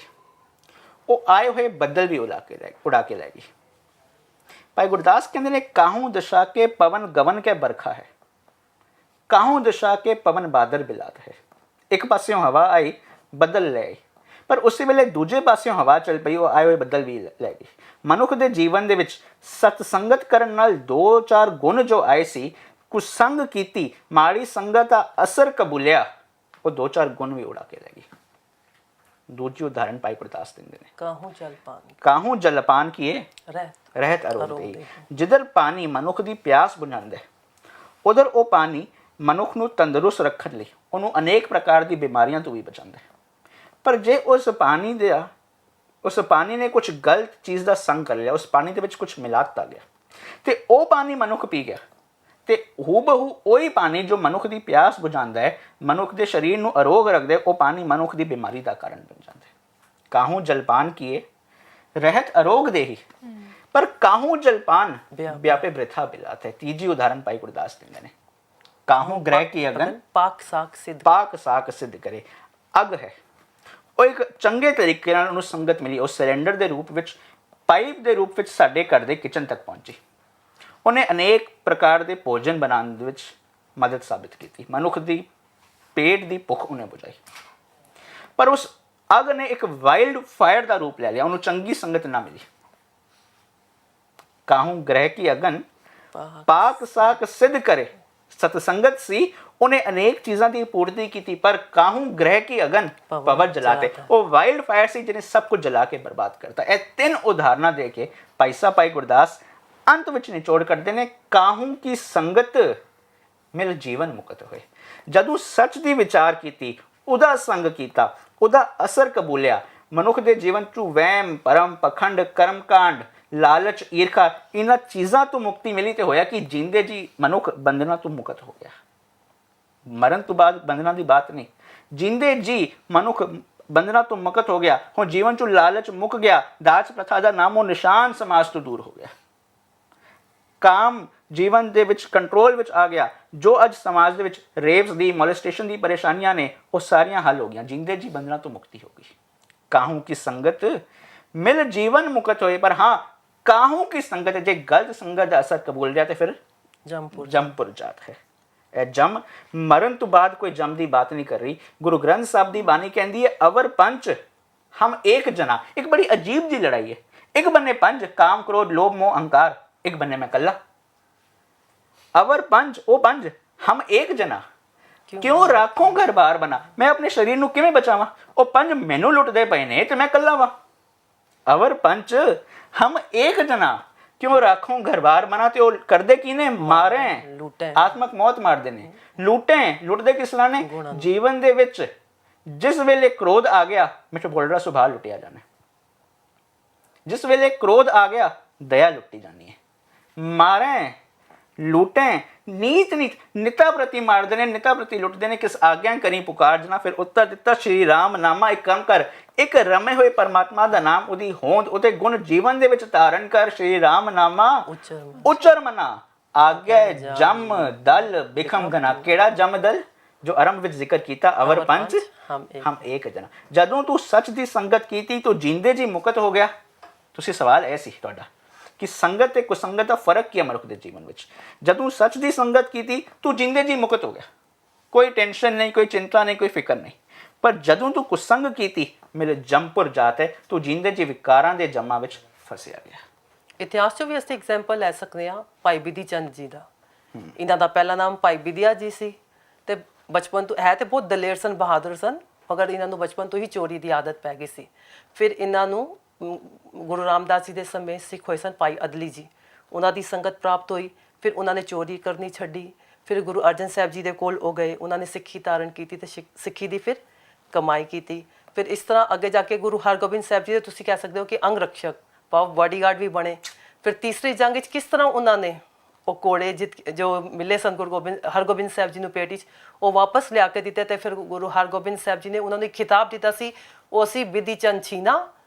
ਉਹ ਆਏ ਹੋਏ ਬੱਦਲ ਵੀ ਉਡਾ ਕੇ ਲੈ ਗਈ। ਭਾਈ ਗੁਰਦਾਸ ਕਹਿੰਦੇ ਨੇ, ਕਾਹੂ ਦਿਸ਼ਾ ਕੇ ਪਵਨ ਗਵਨ ਕੇ ਬਰਖਾ ਹੈ, ਕਾਹੂ ਦਿਸ਼ਾ ਕੇ ਪਵਨ ਬਾਦਰ ਬਿਲਾਤ ਹੈ। ਇੱਕ ਪਾਸਿਓਂ ਹਵਾ ਆਈ ਬੱਦਲ ਲੈ ਆਈ, ਪਰ ਉਸੇ ਵੇਲੇ ਦੂਜੇ ਪਾਸਿਓਂ ਹਵਾ ਚੱਲ ਪਈ, ਉਹ ਆਏ ਹੋਏ ਬੱਦਲ ਵੀ ਲੈ ਗਈ। ਮਨੁੱਖ ਦੇ ਜੀਵਨ ਦੇ ਵਿੱਚ ਸਤਸੰਗਤ ਕਰਨ ਨਾਲ 2-4 ਗੁਣ ਜੋ ਆਏ ਸੀ, ਕੁਸੰਗ ਕੀਤੀ, ਮਾੜੀ ਸੰਗਤ ਦਾ ਅਸਰ ਕਬੂਲਿਆ, ਉਹ 2-4 ਗੁਣ ਵੀ ਉਡਾ ਕੇ ਲੈ ਗਈ। ਦੂਜੀ ਉਦਾਹਰਨ ਭਾਈ ਗੁਰਦਾਸ ਦਿੰਦੇ ਨੇ, ਕਾਹੂ ਜਲਪਾਨ ਕੀਏ ਰਹਿਤ ਅਰੋਗ ਦੇਈ। ਜਿੱਧਰ ਪਾਣੀ ਮਨੁੱਖ ਦੀ ਪਿਆਸ ਬੁਝਾਉਂਦਾ, ਉਧਰ ਉਹ ਪਾਣੀ ਮਨੁੱਖ ਨੂੰ ਤੰਦਰੁਸਤ ਰੱਖਣ ਲਈ ਉਹਨੂੰ ਅਨੇਕ ਪ੍ਰਕਾਰ ਦੀ ਬਿਮਾਰੀਆਂ ਤੋਂ ਵੀ ਬਚਾਉਂਦਾ। ਪਰ ਜੇ ਉਸ ਪਾਣੀ ਨੇ ਕੁਝ ਗਲਤ ਚੀਜ਼ ਦਾ ਸੰਗ ਕਰ ਲਿਆ, ਉਸ ਪਾਣੀ ਦੇ ਵਿੱਚ ਕੁਝ ਮਿਲਾ ਦਿੱਤਾ ਗਿਆ ਤੇ ਉਹ ਪਾਣੀ ਮਨੁੱਖ ਪੀ ਗਿਆ, ਤੇ ਹੂਬਹੂ ਉਹੀ ਪਾਣੀ ਜੋ ਮਨੁੱਖ ਦੀ ਪਿਆਸ ਬੁਝਾਉਂਦਾ ਹੈ, ਮਨੁੱਖ ਦੇ ਸਰੀਰ ਨੂੰ ਅਰੋਗ ਰੱਖਦਾ, ਉਹ ਪਾਣੀ ਮਨੁੱਖ ਦੀ ਬਿਮਾਰੀ ਦਾ ਕਾਰਨ ਬਣ ਜਾਂਦਾ ਹੈ। ਕਾਹੂ ਜਲਪਾਨ ਕੀਏ ਰਹਿਤ ਅਰੋਗ ਦੇਹੀ, ਪਰ ਕਾਹੂ ਜਲਪਾਨ ਵਿਆਪੇ ਬ੍ਰਿਥਾ ਬਿਲਾਤ ਹੈ। ਤੀਜੀ ਉਦਾਹਰਨ ਭਾਈ ਗੁਰਦਾਸ ਦਿੰਦੇ ਨੇ, ਕਾਹੂ ਗ੍ਰਹਿ ਕੀ ਅਗਨ ਪਾਕ ਸਾਕ ਸਿੱਧ ਕਰੇ। ਅੱਗ ਹੈ, ਉਹ ਇੱਕ ਚੰਗੇ ਤਰੀਕੇ ਨਾਲ ਉਹਨੂੰ ਸੰਗਤ ਮਿਲੀ, ਉਹ ਸਿਲੰਡਰ ਦੇ ਰੂਪ ਵਿੱਚ, ਪਾਈਪ ਦੇ ਰੂਪ ਵਿੱਚ ਸਾਡੇ ਘਰ ਦੇ ਕਿਚਨ ਤੱਕ ਪਹੁੰਚੀ। ਉਹਨੇ ਅਨੇਕ ਪ੍ਰਕਾਰ ਦੇ ਭੋਜਨ ਬਣਾਉਣ ਦੇ ਵਿੱਚ ਮਦਦ ਸਾਬਿਤ ਕੀਤੀ, ਮਨੁੱਖ ਦੀ ਪੇਟ ਦੀ ਭੁੱਖ ਉਹਨੇ ਬੁਝਾਈ। ਪਰ ਉਸ ਅੱਗ ਨੇ ਇੱਕ ਵਾਈਲਡ ਫਾਇਰ ਦਾ ਰੂਪ ਲੈ ਲਿਆ, ਉਹਨੂੰ ਚੰਗੀ ਸੰਗਤ ਨਾ ਮਿਲੀ। ਕਾਹੂ ਗ੍ਰਹਿ ਕੀ ਅਗਨ ਪਾਕ ਸਾਕ ਸਿੱਧ ਕਰੇ, ਸਤਸੰਗਤ ਸੀ, ਉਹਨੇ ਅਨੇਕ ਚੀਜ਼ਾਂ ਦੀ ਪੂਰਤੀ ਕੀਤੀ, ਪਰ ਕਾਹੂ ਗ੍ਰਹਿ ਕੀ ਅਗਨ ਪਵਨ ਜਲਾਤੇ, ਉਹ ਵਾਈਲਡ ਫਾਇਰ ਸੀ ਜਿਹਨੇ ਸਭ ਕੁਝ ਜਲਾ ਕੇ ਬਰਬਾਦ ਕਰਤਾ। ਇਹ 3 ਉਦਾਹਰਨਾਂ ਦੇ ਕੇ ਭਾਈ ਗੁਰਦਾਸ ਅੰਤ ਵਿੱਚ ਨਿਚੋੜ ਕਰਦੇ ਨੇ, ਕਾਹੂ ਕੀ ਸੰਗਤ ਮਿਲ ਜੀਵਨ ਮੁਕਤ ਹੋਏ। ਜਦੋਂ ਸੱਚ ਦੀ ਵਿਚਾਰ ਕੀਤੀ, ਉਹਦਾ ਸੰਗ ਕੀਤਾ, ਉਹਦਾ ਅਸਰ ਕਬੂਲਿਆ, ਮਨੁੱਖ ਦੇ ਜੀਵਨ 'ਚ ਵਹਿਮ ਭਰਮ ਪਖੰਡ ਕਰਮਕਾਂਡ ਲਾਲਚ ਈਰਖਾ ਇਹਨਾਂ ਚੀਜ਼ਾਂ ਤੋਂ ਮੁਕਤੀ ਮਿਲੀ, ਤੇ ਹੋਇਆ ਕਿ ਜਿੰਦੇ ਜੀ ਮਨੁੱਖ ਬੰਧਨਾਂ ਤੋਂ ਮੁਕਤ ਹੋ ਗਿਆ। ਮਰਨ ਤੋਂ ਬਾਅਦ ਬੰਧਨਾਂ ਦੀ ਬਾਤ ਨਹੀਂ, ਜਿੰਦੇ ਜੀ ਮਨੁੱਖ ਬੰਧਨਾਂ ਤੋਂ ਮੁਕਤ ਹੋ ਗਿਆ। ਹੁਣ ਜੀਵਨ 'ਚ ਲਾਲਚ ਮੁੱਕ ਗਿਆ, ਦਾਜ ਪ੍ਰਥਾ ਦਾ ਨਾਮੋ ਨਿਸ਼ਾਨ ਸਮਾਜ ਤੋਂ ਦੂਰ ਹੋ ਗਿਆ, ਕਾਮ ਜੀਵਨ ਦੇ ਵਿੱਚ ਕੰਟਰੋਲ ਵਿੱਚ ਆ ਗਿਆ। ਜੋ ਅੱਜ ਸਮਾਜ ਦੇ ਵਿੱਚ ਰੇਪਸ ਦੀ ਮੋਲੈਸਟੇਸ਼ਨ ਦੀ ਪਰੇਸ਼ਾਨੀਆਂ ਨੇ, ਉਹ ਸਾਰੀਆਂ ਹੱਲ ਹੋ ਗਈਆਂ, ਜਿੰਦੇ ਜੀ ਬੰਧਨਾਂ ਤੋਂ ਮੁਕਤੀ ਹੋ ਗਈ। ਕਾਹੂ ਕੀ ਸੰਗਤ ਮਿਲ ਜੀਵਨ ਮੁਕਤ ਹੋਏ, ਪਰ ਹਾਂ ਕਾਹੂ ਕੀ ਸੰਗਤ, ਜੇ ਗਲਤ ਸੰਗਤ ਦਾ ਅਸਰ ਕਬੂਲ ਰਿਹਾ ਤੇ ਫਿਰ ਜੰਮਪੁਰ ਜਾਤ ਹੈ। ਇਹ ਜੰਮ ਮਰਨ ਤੋਂ ਬਾਅਦ ਕੋਈ ਜੰਮ ਦੀ ਬਾਤ ਨਹੀਂ ਕਰ ਰਹੀ। ਗੁਰੂ ਗ੍ਰੰਥ ਸਾਹਿਬ ਦੀ ਬਾਣੀ ਕਹਿੰਦੀ ਹੈ ਅਵਰ ਪੰਚ ਹਮ ਏਕ ਜਨਾ। ਇੱਕ ਬੜੀ ਅਜੀਬ ਜੀ ਲੜਾਈ ਹੈ। ਇੱਕ ਬੰਨੇ ਪੰਜ, ਕਾਮ ਕ੍ਰੋਧ ਲੋਭ ਮੋਹ ਅਹੰਕਾਰ, ਇੱਕ ਬੰਨੇ ਮੈਂ ਕੱਲਾ। ਅਵਰ ਪੰਜ, ਉਹ ਪੰਜ, ਹਮ ਏਕ ਜਨਾ। ਕਿਉਂ ਰੱਖੋ ਘਰ ਬਾਰ ਬਣਾ, ਮੈਂ ਆਪਣੇ ਸਰੀਰ ਨੂੰ ਕਿਵੇਂ ਬਚਾਵਾਂ? ਉਹ ਪੰਜ ਮੈਨੂੰ ਲੁੱਟਦੇ ਪਏ ਨੇ ਤੇ ਮੈਂ ਕੱਲਾ ਵਾਂ। ਅਵਰ ਪੰਚ ਹਮ ਏਕ ਜਨਾ, ਕਿਉਂ ਰੱਖੋ ਘਰ ਬਾਰ ਬਣਾ। ਤੇ ਉਹ ਕਰਦੇ ਕੀ ਨੇ? ਮਾਰੇ, ਆਤਮਕ ਮੌਤ ਮਾਰਦੇ ਨੇ। ਲੁੱਟਦੇ ਕਿਸ ਨਾਲ ਨੇ? ਜੀਵਨ ਦੇ ਵਿੱਚ ਜਿਸ ਵੇਲੇ ਕ੍ਰੋਧ ਆ ਗਿਆ, ਮਿੱਠੂ ਬੋਲ ਰਿਹਾ, ਸੁਭਾਅ ਲੁੱਟਿਆ ਜਾਣਾ। ਜਿਸ ਵੇਲੇ ਕ੍ਰੋਧ ਆ ਗਿਆ, ਦਇਆ ਲੁੱਟੀ ਜਾਣੀ ਹੈ। ਮਾਰੇ, ਲੁੱਟੇ, ਨੀਤ ਨਿਤਾ ਪ੍ਰਤੀ ਮਾਰਦੇ ਨੇ, ਨਿਤਾ ਪ੍ਰਤੀ ਲੁੱਟਦੇ ਨੇ। ਕਿਸ ਆਗਿਆ ਕਰੀ ਪੁਕਾਰ ਜਨਾ। ਫਿਰ ਉੱਤਰ ਦਿੱਤਾ ਸ਼੍ਰੀ ਰਾਮ ਨਾਮਾ। ਇੱਕ ਕੰਮ ਕਰ, ਇੱਕ ਰਮੇ ਹੋਏ ਪਰਮਾਤਮਾ ਦਾ ਨਾਮ, ਉਹਦੀ ਹੋਂਦ, ਉਹਦੇ ਗੁਣ ਜੀਵਨ ਦੇ ਵਿੱਚ ਧਾਰਨ ਕਰ। ਸ਼੍ਰੀ ਰਾਮ ਨਾਮਾ ਉਚਰ ਮਨਾ। ਆਗਿਆ ਜਮ ਦਲ ਬਿਖਮ ਗਨਾ। ਕਿਹੜਾ ਜਮ ਦਲ? ਜੋ ਆਰੰਭ ਵਿੱਚ ਜ਼ਿਕਰ ਕੀਤਾ, ਅਵਰ ਪੰਚ ਹਮ ਏਕ ਜਨਾ। ਜਦੋਂ ਤੂੰ ਸੱਚ ਦੀ ਸੰਗਤ ਕੀਤੀ ਤੂੰ ਜਿੰਦੇ ਜੀ ਮੁਕਤ ਹੋ ਗਿਆ। ਤੁਸੀਂ ਸਵਾਲ ਇਹ ਸੀ ਤੁਹਾਡਾ ਕਿ ਸੰਗਤ ਤੇ ਕੁਸੰਗਤ ਦਾ ਫਰਕ ਕੀ ਹੈ ਮਨੁੱਖ ਦੇ ਜੀਵਨ ਵਿੱਚ। ਜਦੋਂ ਸੱਚ ਦੀ ਸੰਗਤ ਕੀਤੀ ਤੂੰ ਜਿੰਦੇ ਜੀ ਮੁਕਤ ਹੋ ਗਿਆ। ਕੋਈ ਟੈਨਸ਼ਨ ਨਹੀਂ, ਕੋਈ ਚਿੰਤਾ ਨਹੀਂ, ਕੋਈ ਫਿਕਰ ਨਹੀਂ। ਪਰ ਜਦੋਂ ਤੂੰ ਕੁਸੰਗ ਕੀਤੀ, ਮੇਰੇ ਜੰਮਪੁਰ ਜਾਤ ਹੈ, ਤੂੰ ਜਿੰਦੇ ਜੀ ਵਿਕਾਰਾਂ ਦੇ ਜੰਮਾਂ ਵਿੱਚ ਫਸਿਆ ਗਿਆ। ਇਤਿਹਾਸ 'ਚ ਵੀ ਅਸੀਂ ਐਗਜ਼ਾਮਪਲ ਲੈ ਸਕਦੇ ਹਾਂ ਭਾਈ ਬਿਧੀ ਚੰਦ ਜੀ ਦਾ। ਇਹਨਾਂ ਦਾ ਪਹਿਲਾ ਨਾਮ ਭਾਈ ਬਿਧੀਆ ਜੀ ਸੀ ਤੇ ਬਚਪਨ ਤੋਂ ਹੈ ਤੇ ਬਹੁਤ ਦਲੇਰ ਸਨ, ਬਹਾਦਰ ਸਨ, ਮਗਰ ਇਹਨਾਂ ਨੂੰ ਬਚਪਨ ਤੋਂ ਹੀ ਚੋਰੀ ਦੀ ਆਦਤ ਪੈ ਗਈ ਸੀ। ਫਿਰ ਇਹਨਾਂ ਨੂੰ ਗੁਰੂ ਰਾਮਦਾਸ ਜੀ ਦੇ ਸਮੇਂ ਸਿੱਖ ਹੋਏ ਸਨ ਭਾਈ ਅਦਲੀ ਜੀ, ਉਹਨਾਂ ਦੀ ਸੰਗਤ ਪ੍ਰਾਪਤ ਹੋਈ। ਫਿਰ ਉਹਨਾਂ ਨੇ ਚੋਰੀ ਕਰਨੀ ਛੱਡੀ। ਫਿਰ ਗੁਰੂ ਅਰਜਨ ਸਾਹਿਬ ਜੀ ਦੇ ਕੋਲ ਉਹ ਗਏ, ਉਹਨਾਂ ਨੇ ਸਿੱਖੀ ਧਾਰਨ ਕੀਤੀ ਤੇ ਸਿੱਖੀ ਦੀ ਫਿਰ ਕਮਾਈ ਕੀਤੀ। ਫਿਰ ਇਸ ਤਰ੍ਹਾਂ ਅੱਗੇ ਜਾ ਕੇ ਗੁਰੂ ਹਰਗੋਬਿੰਦ ਸਾਹਿਬ ਜੀ ਦੇ ਤੁਸੀਂ ਕਹਿ ਸਕਦੇ ਹੋ ਕਿ ਅੰਗ ਰਕਸ਼ਕ, ਭਾਵ ਬਾਡੀਗਾਰਡ ਵੀ ਬਣੇ। ਫਿਰ ਤੀਸਰੀ ਜੰਗ ਵਿੱਚ ਕਿਸ ਤਰ੍ਹਾਂ ਉਹਨਾਂ ਨੇ ਉਹ ਕੋੜੇ ਜੋ ਮਿਲੇ ਸਨ ਗੁਰੂ ਹਰਗੋਬਿੰਦ ਸਾਹਿਬ ਜੀ ਨੂੰ ਪੇਟ ਵਿੱਚ, ਉਹ ਵਾਪਸ ਲਿਆ ਕੇ ਦਿੱਤੇ। ਤੇ ਫਿਰ ਗੁਰੂ ਹਰਗੋਬਿੰਦ ਸਾਹਿਬ ਜੀ ਨੇ ਉਹਨਾਂ ਨੂੰ ਇੱਕ ਖਿਤਾਬ ਦਿੱਤਾ ਸੀ, ਉਹ ਸੀ ਬਿਧੀ ਚੰਦ ਛੀਨਾ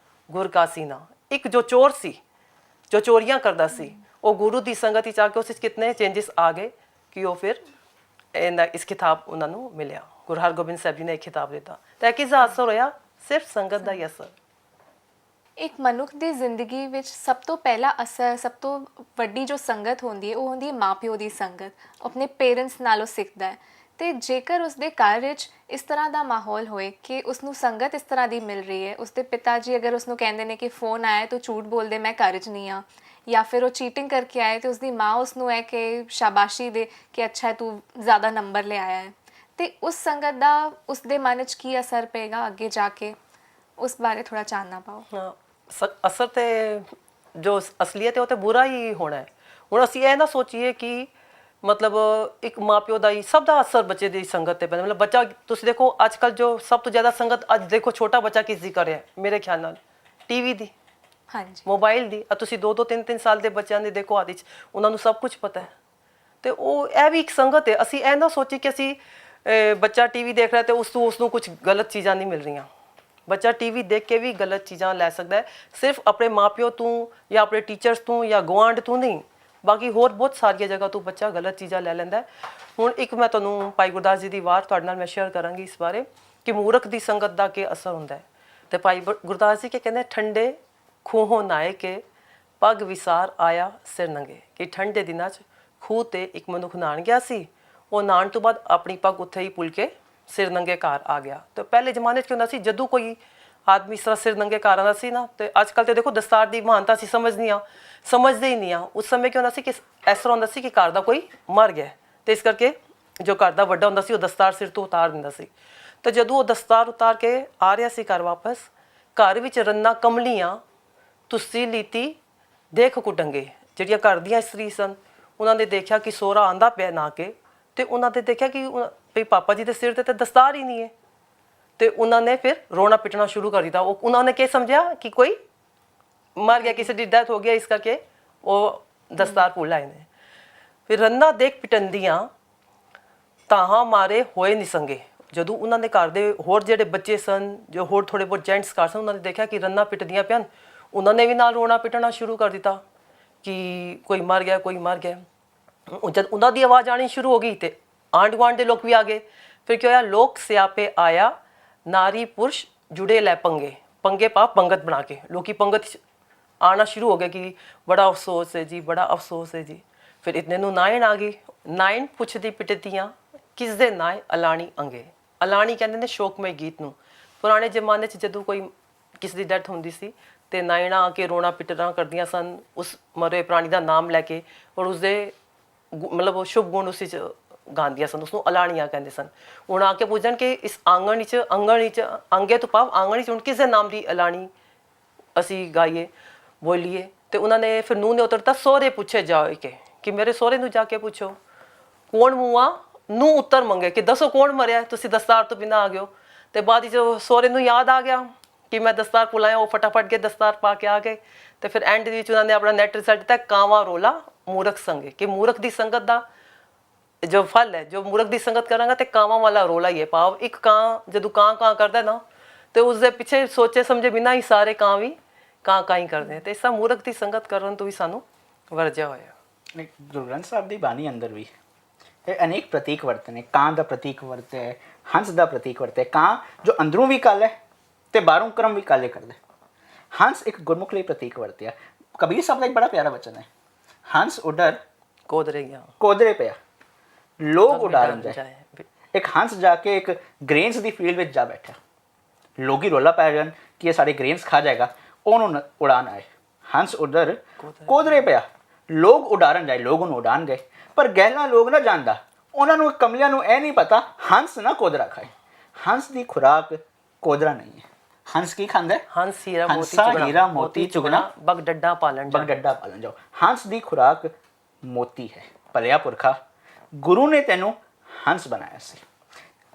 ਗੁਰ ਕਾ ਸੀਨਾ। ਇੱਕ ਜੋ ਚੋਰ ਸੀ, ਜੋ ਚੋਰੀਆਂ ਕਰਦਾ ਸੀ, ਉਹ ਗੁਰੂ ਦੀ ਸੰਗਤ ਵਿੱਚ ਆ ਕੇ ਉਸ ਵਿੱਚ ਕਿਤਨੇ ਚੇਂਜਸ ਆ ਗਏ ਕਿ ਉਹ ਫਿਰ ਇਸ ਖਿਤਾਬ ਉਹਨਾਂ ਨੂੰ ਮਿਲਿਆ। ਗੁਰੂ ਹਰਗੋਬਿੰਦ ਸਾਹਿਬ ਜੀ ਨੇ ਇੱਕ ਖਿਤਾਬ ਦਿੱਤਾ। ਤਾਂ ਕਿਸ ਦਾ ਅਸਰ ਹੋਇਆ? ਸਿਰਫ ਸੰਗਤ ਦਾ ਹੀ ਅਸਰ। ਇੱਕ ਮਨੁੱਖ ਦੀ ਜ਼ਿੰਦਗੀ ਵਿੱਚ ਸਭ ਤੋਂ ਪਹਿਲਾ ਅਸਰ, ਸਭ ਤੋਂ ਵੱਡੀ ਜੋ ਸੰਗਤ ਹੁੰਦੀ ਹੈ ਉਹ ਹੁੰਦੀ ਹੈ ਮਾਂ-ਪਿਓ ਦੀ ਸੰਗਤ। ਆਪਣੇ ਪੇਰੈਂਟਸ ਨਾਲੋਂ ਸਿੱਖਦਾ ਹੈ। ਤੇ ਜੇਕਰ ਉਸਦੇ ਘਰ ਵਿੱਚ ਇਸ ਤਰ੍ਹਾਂ ਦਾ ਮਾਹੌਲ ਹੋਏ ਕਿ ਉਸਨੂੰ ਸੰਗਤ ਇਸ ਤਰ੍ਹਾਂ ਦੀ ਮਿਲ ਰਹੀ ਹੈ, ਉਸਦੇ ਪਿਤਾ ਜੀ ਅਗਰ ਉਸਨੂੰ ਕਹਿੰਦੇ ਨੇ ਕਿ ਫੋਨ ਆਇਆ ਤੂੰ ਝੂਠ ਬੋਲਦੇ, ਮੈਂ ਘਰ 'ਚ ਨਹੀਂ ਆ, ਜਾਂ ਫਿਰ ਉਹ ਚੀਟਿੰਗ ਕਰਕੇ ਆਏ ਤੇ ਉਸਦੀ ਮਾਂ ਉਸਨੂੰ ਹੈ ਕਿ ਸ਼ਾਬਾਸ਼ੀ ਦੇ ਕਿ ਅੱਛਾ ਤੂੰ ਜ਼ਿਆਦਾ ਨੰਬਰ ਲੈ ਆਇਆ ਹੈ, ਤੇ ਉਸ ਸੰਗਤ ਦਾ ਉਸਦੇ ਮਨ 'ਚ ਕੀ ਅਸਰ ਪਏਗਾ ਅੱਗੇ ਜਾ ਕੇ, ਉਸ ਬਾਰੇ ਥੋੜਾ ਚਾਨਣਾ ਪਾਓ। ਹਾਂ, ਅਸਰ ਤੇ ਜੋ ਅਸਲੀਅਤ ਹੈ ਉਹ ਤੇ ਬੁਰਾ ਹੀ ਹੋਣਾ ਹੈ। ਹੁਣ ਅਸੀਂ ਇਹ ਨਾ ਸੋਚੀਏ ਕਿ ਮਤਲਬ ਇੱਕ ਮਾਪਿਓ ਦਾ ਹੀ ਸਭ ਦਾ ਅਸਰ ਬੱਚੇ ਦੀ ਸੰਗਤ ਤੇ ਪੈਂਦਾ। ਮਤਲਬ ਬੱਚਾ, ਤੁਸੀਂ ਦੇਖੋ ਅੱਜ ਕੱਲ੍ਹ ਜੋ ਸਭ ਤੋਂ ਜ਼ਿਆਦਾ ਸੰਗਤ ਅੱਜ ਦੇਖੋ ਛੋਟਾ ਬੱਚਾ ਕਿਸ ਦੀ ਕਰ ਰਿਹਾ ਮੇਰੇ ਖਿਆਲ ਨਾਲ? ਟੀਵੀ ਦੀ, ਹਾਂਜੀ, ਮੋਬਾਈਲ ਦੀ। ਤੁਸੀਂ 2-2 3-3 ਸਾਲ ਦੇ ਬੱਚਿਆਂ ਦੇ ਦੇਖੋ ਆਦਿ 'ਚ ਉਹਨਾਂ ਨੂੰ ਸਭ ਕੁਝ ਪਤਾ ਹੈ। ਤੇ ਉਹ ਇਹ ਵੀ ਇੱਕ ਸੰਗਤ ਹੈ। ਅਸੀਂ ਇਹ ਨਾ ਸੋਚੀਏ ਕਿ ਅਸੀਂ ਬੱਚਾ ਟੀਵੀ ਦੇਖ ਰਿਹਾ ਤੇ ਉਸ ਨੂੰ ਕੁਝ ਗਲਤ ਚੀਜ਼ਾਂ ਨਹੀਂ ਮਿਲ ਰਹੀਆਂ। ਬੱਚਾ ਟੀਵੀ ਦੇਖ ਕੇ ਵੀ ਗਲਤ ਚੀਜ਼ਾਂ ਲੈ ਸਕਦਾ ਹੈ, ਸਿਰਫ ਆਪਣੇ ਮਾਪਿਓ ਤੋਂ ਜਾਂ ਆਪਣੇ ਟੀਚਰਸ ਤੋਂ ਜਾਂ ਗੁਆਂਢ ਤੋਂ ਨਹੀਂ, ਬਾਕੀ ਹੋਰ ਬਹੁਤ ਸਾਰੀਆਂ ਜਗ੍ਹਾ ਤੋਂ ਬੱਚਾ ਗਲਤ ਚੀਜ਼ਾਂ ਲੈ ਲੈਂਦਾ। ਹੁਣ ਇੱਕ ਮੈਂ ਤੁਹਾਨੂੰ ਭਾਈ ਗੁਰਦਾਸ ਜੀ ਦੀ ਵਾਰ ਤੁਹਾਡੇ ਨਾਲ ਮੈਂ ਸ਼ੇਅਰ ਕਰਾਂਗੀ ਇਸ ਬਾਰੇ ਕਿ ਮੂਰਖ ਦੀ ਸੰਗਤ ਦਾ ਕੀ ਅਸਰ ਹੁੰਦਾ ਹੈ। ਤੇ ਭਾਈ ਗੁਰਦਾਸ ਜੀ ਕੀ ਕਹਿੰਦੇ, ਠੰਡੇ ਖੂਹੋਂ ਨਹਾਏ ਕੇ ਪੱਗ ਵਿਸਾਰ ਆਇਆ ਸਿਰ ਨੰਗੇ। ਕਿ ਠੰਡੇ ਦਿਨਾਂ 'ਚ ਖੂਹ ਤੇ ਇੱਕ ਮਨੁੱਖ ਨਹਾਉਣ ਗਿਆ ਸੀ, ਉਹ ਨਹਾਉਣ ਤੋਂ ਬਾਅਦ ਆਪਣੀ ਪੱਗ ਉੱਥੇ ਹੀ ਭੁੱਲ ਕੇ ਸਿਰ ਨੰਗੇ ਘਰ ਆ ਗਿਆ। ਤੇ ਪਹਿਲੇ ਜ਼ਮਾਨੇ 'ਚ ਕੀ ਹੁੰਦਾ ਸੀ, ਜਦੋਂ ਕੋਈ ਆਦਮੀ ਇਸ ਤਰ੍ਹਾਂ ਸਿਰ ਨੰਗੇ ਘਰ ਆਉਂਦਾ ਸੀ ਨਾ, ਤੇ ਅੱਜ ਕੱਲ੍ਹ ਤੇ ਦੇਖੋ ਦਸਤਾਰ ਦੀ ਮਹਾਨਤਾ ਅਸੀਂ ਸਮਝਦੇ ਹੀ ਨਹੀਂ ਆ। ਉਸ ਸਮੇਂ ਕੀ ਹੁੰਦਾ ਸੀ ਕਿ ਇਸ ਤਰ੍ਹਾਂ ਹੁੰਦਾ ਸੀ ਕਿ ਘਰ ਦਾ ਕੋਈ ਮਰ ਗਿਆ, ਤੇ ਇਸ ਕਰਕੇ ਜੋ ਘਰ ਦਾ ਵੱਡਾ ਹੁੰਦਾ ਸੀ ਉਹ ਦਸਤਾਰ ਸਿਰ ਤੋਂ ਉਤਾਰ ਦਿੰਦਾ ਸੀ। ਤੇ ਜਦੋਂ ਉਹ ਦਸਤਾਰ ਉਤਾਰ ਕੇ ਆ ਰਿਹਾ ਸੀ ਘਰ ਵਾਪਸ, ਘਰ ਵਿੱਚ ਰੰਨਾਂ ਕਮਲੀਆਂ ਤੁਸੀਂ ਲੀਤੀ ਦੇਖ ਕੁਟੰਗੇ। ਜਿਹੜੀਆਂ ਘਰ ਦੀਆਂ ਇਸਤਰੀ ਸਨ, ਉਹਨਾਂ ਨੇ ਦੇਖਿਆ ਕਿ ਸੋਹਰਾ ਆਂਦਾ ਪਿਆ ਨਾ ਕੇ, ਤੇ ਉਹਨਾਂ ਨੇ ਦੇਖਿਆ ਕਿ ਭਈ ਪਾਪਾ ਜੀ ਦੇ ਸਿਰ ਤੇ ਤਾਂ ਦਸਤਾਰ ਹੀ ਨਹੀਂ ਹੈ। ਤੇ ਉਹਨਾਂ ਨੇ ਫਿਰ ਰੋਣਾ ਪਿੱਟਣਾ ਸ਼ੁਰੂ ਕਰ ਦਿੱਤਾ। ਉਹਨਾਂ ਨੇ ਕੀ ਸਮਝਿਆ ਕਿ ਕੋਈ ਮਰ ਗਿਆ, ਕਿਸੇ ਦੀ ਡੈਥ ਹੋ ਗਿਆ, ਇਸ ਕਰਕੇ ਉਹ ਦਸਤਾਰ ਭੁੱਲ ਆਏ ਨੇ। ਫਿਰ ਰੰਨਾਂ ਦੇਖ ਪਿਟੰਦੀਆਂ ਤਾਹਾਂ ਮਾਰੇ ਹੋਏ ਨਿਸੰਗੇ। ਜਦੋਂ ਉਹਨਾਂ ਦੇ ਘਰ ਦੇ ਹੋਰ ਜਿਹੜੇ ਬੱਚੇ ਸਨ, ਜੋ ਹੋਰ ਥੋੜ੍ਹੇ ਬਹੁਤ ਜੈਂਟਸ ਘਰ ਸਨ, ਉਹਨਾਂ ਨੇ ਦੇਖਿਆ ਕਿ ਰੰਨਾਂ ਪਿੱਟਦੀਆਂ ਪਿਆ, ਉਹਨਾਂ ਨੇ ਵੀ ਨਾਲ ਰੋਣਾ ਪਿੱਟਣਾ ਸ਼ੁਰੂ ਕਰ ਦਿੱਤਾ ਕਿ ਕੋਈ ਮਰ ਗਿਆ, ਕੋਈ ਮਰ ਗਿਆ। ਜਦ ਉਹਨਾਂ ਦੀ ਆਵਾਜ਼ ਆਣੀ ਸ਼ੁਰੂ ਹੋ ਗਈ ਤੇ ਆਂਢ ਗੁਆਂਢ ਦੇ ਲੋਕ ਵੀ ਆ ਗਏ। ਫਿਰ ਕੀ ਹੋਇਆ, ਲੋਕ ਸਿਆਪੇ ਆਇਆ ਨਾਰੀ ਪੁਰਸ਼ ਜੁੜੇ ਲੈ ਪੰਗੇ। ਪੰਗੇ ਪਾ ਪੰਗਤ ਬਣਾ ਕੇ ਲੋਕੀ ਪੰਗਤ आना शुरू हो गया कि बड़ा अफसोस है जी, बड़ा अफसोस है जी। फिर इतने नू नायन आ गई। नायन पुछदी पिटदियां किस दे नाए अलाणी अंगे। अलाणी कहंदे ने शोकमय गीत नू। पुराने जमाने 'ਚ ਜਦੋਂ ਕੋਈ ਕਿਸੇ ਦੀ ਡੈਥ ਹੁੰਦੀ ਸੀ ਤੇ ਨਾਇਣਾ ਆ ਕੇ ਰੋਣਾ ਪਿਟਣਾ ਕਰਦੀਆਂ ਸਨ ਉਸ ਮਰੇ ਪ੍ਰਾਣੀ ਦਾ ਨਾਮ ਲੈ ਕੇ, ਔਰ ਉਸਦੇ ਮਤਲਬ ਉਹ ਸ਼ੁਭ ਗੁਣ ਉਸ 'ਚ ਗਾਉਂਦੀਆਂ ਸਨ, ਉਸਨੂੰ ਅਲਾਣੀਆਂ ਕਹਿੰਦੇ ਸਨ। ਹੁਣ ਆ ਕੇ ਪੁੱਛਣ ਕਿ ਇਸ ਆਂਗਣ 'ਚ ਅੰਗੇ ਤੋਂ ਭਾਵ ਆਂਗਣ 'ਚ ਹੁਣ ਕਿਸ ਦੇ ਨਾਮ ਦੀ ਅਲਾਣੀ ਅਸੀਂ ਗਾਈਏ ਬੋਲੀਏ। ਤੇ ਉਹਨਾਂ ਨੇ ਫਿਰ ਨੂੰਹ ਨੇ ਉੱਤਰ ਦਿੱਤਾ ਸਹੁਰੇ ਪੁੱਛੇ ਜਾਓ ਕਿ ਮੇਰੇ ਸਹੁਰੇ ਨੂੰ ਜਾ ਕੇ ਪੁੱਛੋ ਕੌਣ ਮੂਆ। ਨੂੰ ਉੱਤਰ ਮੰਗੇ ਕਿ ਦੱਸੋ ਕੌਣ ਮਰਿਆ, ਤੁਸੀਂ ਦਸਤਾਰ ਤੋਂ ਬਿਨਾਂ ਆ ਗਏ ਹੋ। ਤੇ ਬਾਅਦ ਵਿੱਚ ਸਹੁਰੇ ਨੂੰ ਯਾਦ ਆ ਗਿਆ ਕਿ ਮੈਂ ਦਸਤਾਰ ਭੁਲਾਇਆ, ਉਹ ਫਟਾਫਟ ਕੇ ਦਸਤਾਰ ਪਾ ਕੇ ਆ ਗਏ। ਤੇ ਫਿਰ ਐਂਡ ਦੇ ਵਿੱਚ ਉਹਨਾਂ ਨੇ ਆਪਣਾ ਨੈਟ ਰਿਜ਼ਲਟ ਦਿੱਤਾ ਕਾਂਵਾ ਰੋਲਾ ਮੂਰਖ ਸੰਗੇ, ਕਿ ਮੂਰਖ ਦੀ ਸੰਗਤ ਦਾ ਜੋ ਫਲ ਹੈ, ਜੋ ਮੂਰਖ ਦੀ ਸੰਗਤ ਕਰਾਂਗਾ ਤੇ ਕਾਂਵਾਂ ਵਾਲਾ ਰੋਲਾ ਹੀ ਹੈ। ਭਾਵ ਇੱਕ ਕਾਂ ਜਦੋਂ ਕਾਂ ਕਰਦਾ ਨਾ ਤੇ ਉਸਦੇ ਪਿੱਛੇ ਸੋਚੇ ਸਮਝੇ ਬਿਨਾਂ ਹੀ ਸਾਰੇ ਕਾਂ ਵੀ ਕਾਂ ਹੀ ਕਰਦੇ। ਤੇ ਇਸ ਤਰ੍ਹਾਂ ਮੂਰਖ ਦੀ ਸੰਗਤ ਕਰਨ ਤੋਂ ਵੀ ਸਾਨੂੰ ਵਰਜਿਆ ਹੋਇਆ। ਗੁਰੂ ਗ੍ਰੰਥ ਸਾਹਿਬ ਦੀ ਬਾਣੀ ਅੰਦਰ ਵੀ ਇਹ ਅਨੇਕ ਪ੍ਰਤੀਕ ਵਰਤੇ ਨੇ। ਕਾਂ ਦਾ ਪ੍ਰਤੀਕ ਵਰਤੇ ਹੈ, ਹੰਸ ਦਾ ਪ੍ਰਤੀਕ ਵਰਤੇ। ਕਾਂ ਜੋ ਅੰਦਰੋਂ ਵੀ ਕਾਲਾ ਹੈ ਤੇ ਬਾਹਰੋਂ ਕਰਮ ਵੀ ਕਾਲੇ ਕਰਦਾ। ਹੰਸ ਇੱਕ ਗੁਰਮੁਖ ਲਈ ਪ੍ਰਤੀਕ ਵਰਤਿਆ। ਕਬੀਰ ਸਾਹਿਬ ਦਾ ਇੱਕ ਬੜਾ ਪਿਆਰਾ ਵਚਨ ਹੈ, ਹੰਸ ਉਡਰ ਕੋਦਰੇ ਪਿਆ ਲੋਕ ਉਡਾਰਨ ਜਾਏ। ਇੱਕ ਹੰਸ ਜਾ ਕੇ ਇੱਕ ਗ੍ਰੇਨਸ ਦੀ ਫੀਲਡ ਵਿੱਚ ਜਾ ਬੈਠਾ, ਲੋਕੀ ਰੋਲਾ ਪੈ ਜਾਣ ਕਿ ਇਹ ਸਾਡੇ ਗ੍ਰੇਨਸ ਖਾ ਜਾਏਗਾ, ਉਹਨੂੰ ਉਡਾਨ ਆਏ। ਹੰਸ ਉਧਰ ਕੋਦਰੇ ਪਿਆ ਲੋਕ ਉਡਾਰਨ ਜਾਏ, ਲੋਕ ਉਹਨੂੰ ਉਡਾਨ ਗਏ। ਪਰ ਗਹਿਲਾ ਲੋਕ ਨਾ ਜਾਣਦਾ, ਉਹਨਾਂ ਨੂੰ ਕਮਲਿਆਂ ਨੂੰ ਇਹ ਨਹੀਂ ਪਤਾ ਹੰਸ ਨਾ ਕੋਦਰਾ ਖਾਏ। ਹੰਸ ਦੀ ਖੁਰਾਕ ਕੋਦਰਾ ਨਹੀਂ ਹੈ। ਹੰਸ ਕੀ ਖਾਂਦਾ ਹੈ? ਹੀਰਾ ਮੋਤੀ ਚੁਗਣਾ ਬਗ ਡੱਡਾ ਪਾਲਣ ਜਾਓ। ਹੰਸ ਦੀ ਖੁਰਾਕ ਮੋਤੀ ਹੈ। ਭਲਿਆ ਪੁਰਖਾ ਗੁਰੂ ਨੇ ਤੈਨੂੰ ਹੰਸ ਬਣਾਇਆ ਸੀ,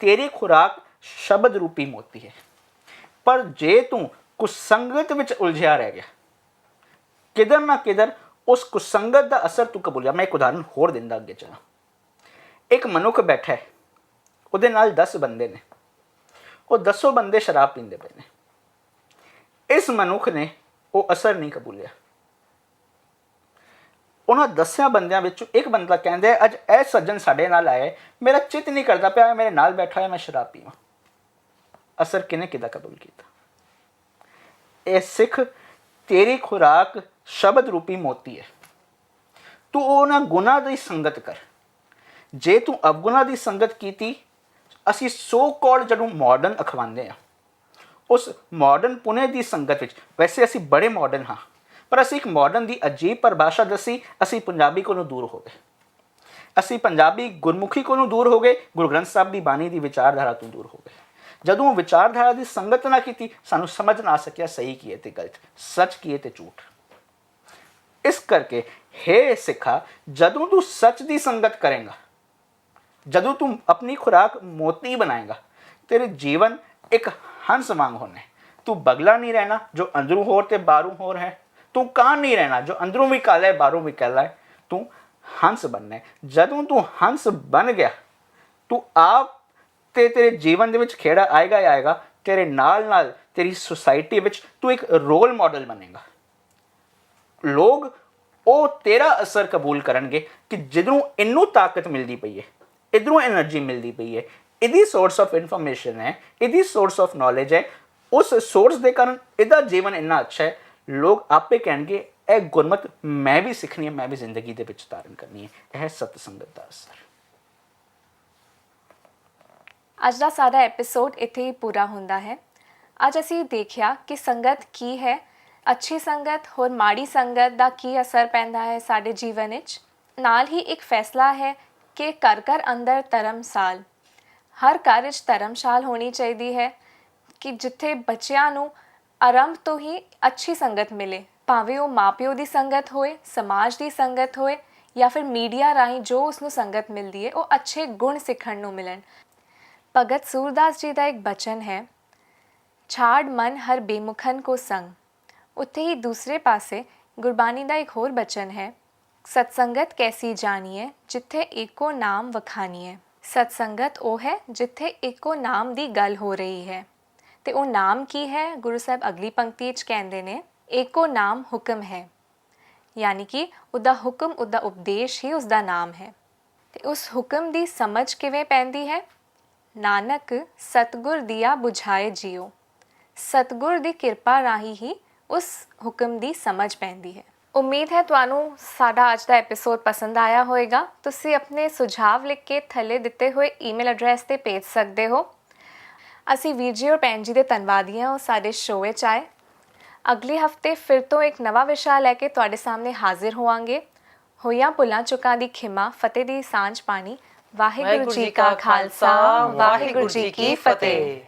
ਤੇਰੀ ਖੁਰਾਕ ਸ਼ਬਦ ਰੂਪੀ ਮੋਤੀ ਹੈ। ਪਰ ਜੇ ਤੂੰ ਕੁਸੰਗਤ ਵਿੱਚ ਉਲਝਿਆ ਰਹਿ ਗਿਆ, ਕਿਧਰ ਨਾ ਕਿਧਰ ਉਸ ਕੁਸੰਗਤ ਦਾ ਅਸਰ ਤੂੰ ਕਬੂਲਿਆ। ਮੈਂ ਇੱਕ ਉਦਾਹਰਨ ਹੋਰ ਦਿੰਦਾ ਅੱਗੇ ਚਲਾ। ਇੱਕ ਮਨੁੱਖ ਬੈਠਾ ਹੈ, ਉਹਦੇ ਨਾਲ 10 ਬੰਦੇ ਨੇ, ਉਹ 10 ਬੰਦੇ ਸ਼ਰਾਬ ਪੀਂਦੇ ਪਏ ਨੇ। ਇਸ ਮਨੁੱਖ ਨੇ ਉਹ ਅਸਰ ਨਹੀਂ ਕਬੂਲਿਆ। ਉਹਨਾਂ 10 ਬੰਦਿਆਂ ਵਿੱਚੋਂ ਇੱਕ ਬੰਦਾ ਕਹਿੰਦਾ ਅੱਜ ਇਹ ਸੱਜਣ ਸਾਡੇ ਨਾਲ ਆਏ, ਮੇਰਾ ਚਿੱਤ ਨਹੀਂ ਕਰਦਾ ਪਿਆ ਮੇਰੇ ਨਾਲ ਬੈਠਾ ਹੋਇਆ ਮੈਂ ਸ਼ਰਾਬ ਪੀਵਾਂ। ਅਸਰ ਕਿਹਨੇ ਕਿਹਦਾ ਕਬੂਲ ਕੀਤਾ? ਇਹ ਸਿੱਖ ਤੇਰੀ ਖੁਰਾਕ ਸ਼ਬਦ ਰੂਪੀ ਮੋਤੀ ਹੈ। ਤੂੰ ਉਹਨਾਂ ਗੁਨਾਹ ਦੀ ਸੰਗਤ ਕਰ। ਜੇ ਤੂੰ ਅਵਗੁਣਾ ਦੀ ਸੰਗਤ ਕੀਤੀ, ਅਸੀਂ ਸੋ ਕਾਲਡ ਜਦੋਂ ਮਾਡਰਨ ਅਖਵਾਉਂਦੇ ਹਾਂ, ਉਸ ਮਾਡਰਨ ਪੁਣੇ ਦੀ ਸੰਗਤ ਵਿੱਚ, ਵੈਸੇ ਅਸੀਂ ਬੜੇ ਮਾਡਰਨ ਹਾਂ ਪਰ ਅਸੀਂ ਇੱਕ ਮਾਡਰਨ ਦੀ ਅਜੀਬ ਪਰਿਭਾਸ਼ਾ ਦੱਸੀ। ਅਸੀਂ ਪੰਜਾਬੀ ਕੋਲੋਂ ਦੂਰ ਹੋ ਗਏ, ਅਸੀਂ ਪੰਜਾਬੀ ਗੁਰਮੁਖੀ ਕੋਲੋਂ ਦੂਰ ਹੋ ਗਏ, ਗੁਰੂ ਗ੍ਰੰਥ ਸਾਹਿਬ ਦੀ ਬਾਣੀ ਦੀ ਵਿਚਾਰਧਾਰਾ ਤੋਂ ਦੂਰ ਹੋ ਗਏ। ਜਦੋਂ ਉਹ ਵਿਚਾਰਧਾਰਾ ਦੀ ਸੰਗਤ ਨਾ ਕੀਤੀ, ਸਾਨੂੰ ਸਮਝ ਨਾ ਸਕਿਆ ਸਹੀ ਕੀ ਹੈ ਤੇ ਗਲਤ, ਸੱਚ ਕੀ ਹੈ ਤੇ ਝੂਠ। ਇਸ ਕਰਕੇ ਹੇ ਸਿੱਖਾ, ਜਦੋਂ ਤੂੰ ਸੱਚ ਦੀ ਸੰਗਤ ਕਰੇਗਾ, ਜਦੋਂ ਤੂੰ ਆਪਣੀ ਖੁਰਾਕ ਮੋਤੀ ਬਣਾਏਗਾ, ਤੇਰੇ ਜੀਵਨ ਇੱਕ ਹੰਸ ਵਾਂਗ ਹੋਣਾ ਹੈ। ਤੂੰ ਬਗਲਾ ਨਹੀਂ ਰਹਿਣਾ ਜੋ ਅੰਦਰੋਂ ਹੋਰ ਤੇ ਬਾਹਰੋਂ ਹੋਰ ਹੈ। ਤੂੰ ਕਾਂ ਨਹੀਂ ਰਹਿਣਾ ਜੋ ਅੰਦਰੋਂ ਵੀ ਕਾਲਾ ਹੈ ਬਾਹਰੋਂ ਵੀ ਕਾਲਾ ਹੈ। ਤੂੰ ਹੰਸ ਬਣਨਾ ਹੈ। ਜਦੋਂ ਤੂੰ ਹੰਸ ਬਣ ਗਿਆ, ਤੂੰ ਆਪ ਤੇ ਤੇਰੇ ਜੀਵਨ ਦੇ ਵਿੱਚ ਖੇੜਾ ਆਏਗਾ ਹੀ ਆਏਗਾ। ਤੇਰੇ ਨਾਲ ਨਾਲ ਤੇਰੀ ਸੁਸਾਇਟੀ ਵਿੱਚ ਤੂੰ ਇੱਕ ਰੋਲ ਮਾਡਲ ਬਣੇਗਾ। ਲੋਕ ਉਹ ਤੇਰਾ ਅਸਰ ਕਬੂਲ ਕਰਨਗੇ ਕਿ ਜਿੱਧਰੋਂ ਇਹਨੂੰ ਤਾਕਤ ਮਿਲਦੀ ਪਈ ਹੈ, ਇੱਧਰੋਂ ਐਨਰਜੀ ਮਿਲਦੀ ਪਈ ਹੈ, ਇਹਦੀ ਸੋਰਸ ਆਫ ਇਨਫੋਰਮੇਸ਼ਨ ਹੈ, ਇਹਦੀ ਸੋਰਸ ਆਫ ਨੌਲੇਜ ਹੈ, ਉਸ ਸੋਰਸ ਦੇ ਕਾਰਨ ਇਹਦਾ ਜੀਵਨ ਇੰਨਾ ਅੱਛਾ ਹੈ। ਲੋਕ ਆਪੇ ਕਹਿਣਗੇ ਇਹ ਗੁਰਮਤ ਮੈਂ ਵੀ ਸਿੱਖਣੀ ਹੈ, ਮੈਂ ਵੀ ਜ਼ਿੰਦਗੀ ਦੇ ਵਿੱਚ ਧਾਰਨ ਕਰਨੀ ਹੈ। ਇਹ ਸਤ ਸੰਗਤ ਦਾ ਅਸਰ। ਅੱਜ ਦਾ ਸਾਡਾ ਐਪੀਸੋਡ ਇੱਥੇ ਹੀ ਪੂਰਾ ਹੁੰਦਾ ਹੈ। ਅੱਜ ਅਸੀਂ ਦੇਖਿਆ ਕਿ ਸੰਗਤ ਕੀ ਹੈ, ਅੱਛੀ ਸੰਗਤ ਹੋਰ ਮਾੜੀ ਸੰਗਤ ਦਾ ਕੀ ਅਸਰ ਪੈਂਦਾ ਹੈ ਸਾਡੇ ਜੀਵਨ ਵਿੱਚ। ਨਾਲ ਹੀ ਇੱਕ ਫੈਸਲਾ ਹੈ ਕਿ ਘਰ ਘਰ ਅੰਦਰ ਧਰਮਸਾਲ, ਹਰ ਘਰ ਵਿੱਚ ਧਰਮਸ਼ਾਲ ਹੋਣੀ ਚਾਹੀਦੀ ਹੈ ਕਿ ਜਿੱਥੇ ਬੱਚਿਆਂ ਨੂੰ ਆਰੰਭ ਤੋਂ ਹੀ ਅੱਛੀ ਸੰਗਤ ਮਿਲੇ, ਭਾਵੇਂ ਉਹ ਮਾਪਿਓ ਦੀ ਸੰਗਤ ਹੋਏ, ਸਮਾਜ ਦੀ ਸੰਗਤ ਹੋਏ ਜਾਂ ਫਿਰ ਮੀਡੀਆ ਰਾਹੀਂ ਜੋ ਉਸਨੂੰ ਸੰਗਤ ਮਿਲਦੀ ਹੈ, ਉਹ ਅੱਛੇ ਗੁਣ ਸਿੱਖਣ ਨੂੰ ਮਿਲਣ। ਭਗਤ ਸੂਰਦਾਸ ਜੀ ਦਾ ਇੱਕ ਬਚਨ ਹੈ, ਛਾੜ ਮਨ ਹਰ ਬੇਮੁਖਨ ਕੋ ਸੰਗ। ਉੱਥੇ ਹੀ ਦੂਸਰੇ ਪਾਸੇ ਗੁਰਬਾਣੀ ਦਾ ਇੱਕ ਹੋਰ ਬਚਨ ਹੈ, ਸਤਸੰਗਤ ਕੈਸੀ ਜਾਣੀਏ ਜਿੱਥੇ ਏਕੋ ਨਾਮ ਵਖਾਣੀਏ। ਸਤਸੰਗਤ ਉਹ ਹੈ ਜਿੱਥੇ ਏਕੋ ਨਾਮ ਦੀ ਗੱਲ ਹੋ ਰਹੀ ਹੈ। ਤੇ ਉਹ ਨਾਮ ਕੀ ਹੈ? ਗੁਰੂ ਸਾਹਿਬ ਅਗਲੀ ਪੰਕਤੀ 'ਚ ਕਹਿੰਦੇ ਨੇ, ਏਕੋ ਨਾਮ ਹੁਕਮ ਹੈ, ਯਾਨੀ ਕਿ ਉਹਦਾ ਹੁਕਮ, ਉਹਦਾ ਉਪਦੇਸ਼ ਹੀ ਉਸਦਾ ਨਾਮ ਹੈ। ਤੇ ਉਸ ਹੁਕਮ ਦੀ ਸਮਝ ਕਿਵੇਂ ਪੈਂਦੀ ਹੈ? ਨਾਨਕ ਸਤਿਗੁਰ ਦੀਆ ਬੁਝਾਏ ਜਿਉ। ਸਤਿਗੁਰ ਦੀ ਕਿਰਪਾ ਰਾਹੀਂ ਹੀ ਉਸ ਹੁਕਮ ਦੀ ਸਮਝ ਪੈਂਦੀ ਹੈ। ਉਮੀਦ ਹੈ ਤੁਹਾਨੂੰ ਸਾਡਾ ਅੱਜ ਦਾ ਐਪੀਸੋਡ ਪਸੰਦ ਆਇਆ ਹੋਵੇਗਾ। ਤੁਸੀਂ ਆਪਣੇ ਸੁਝਾਅ ਲਿਖ ਕੇ ਥੱਲੇ ਦਿੱਤੇ ਹੋਏ ਈਮੇਲ ਐਡਰੈਸ ਤੇ ਭੇਜ ਸਕਦੇ ਹੋ। ਅਸੀਂ ਵੀਰ ਜੀ ਔਰ ਭੈਣ ਜੀ ਦੇ ਧੰਨਵਾਦੀ ਹਾਂ ਉਹ ਸਾਡੇ ਸ਼ੋਅ ਵਿੱਚ ਆਏ। ਅਗਲੇ ਹਫਤੇ ਫਿਰ ਤੋਂ ਇੱਕ ਨਵਾਂ ਵਿਸ਼ਾ ਲੈ ਕੇ ਤੁਹਾਡੇ ਸਾਹਮਣੇ ਹਾਜ਼ਰ ਹੋਵਾਂਗੇ। ਹੋਈਆਂ ਭੁੱਲਾਂ ਚੁੱਕਾਂ ਦੀ ਖਿਮਾ, ਫਤਿਹ ਦੀ ਸਾਂਝ ਪਾਣੀ। ਵਾਹਿਗੁਰੂ ਜੀ ਕਾ ਖਾਲਸਾ, ਵਾਹਿਗੁਰੂ ਜੀ ਕੀ ਫਤਿਹ।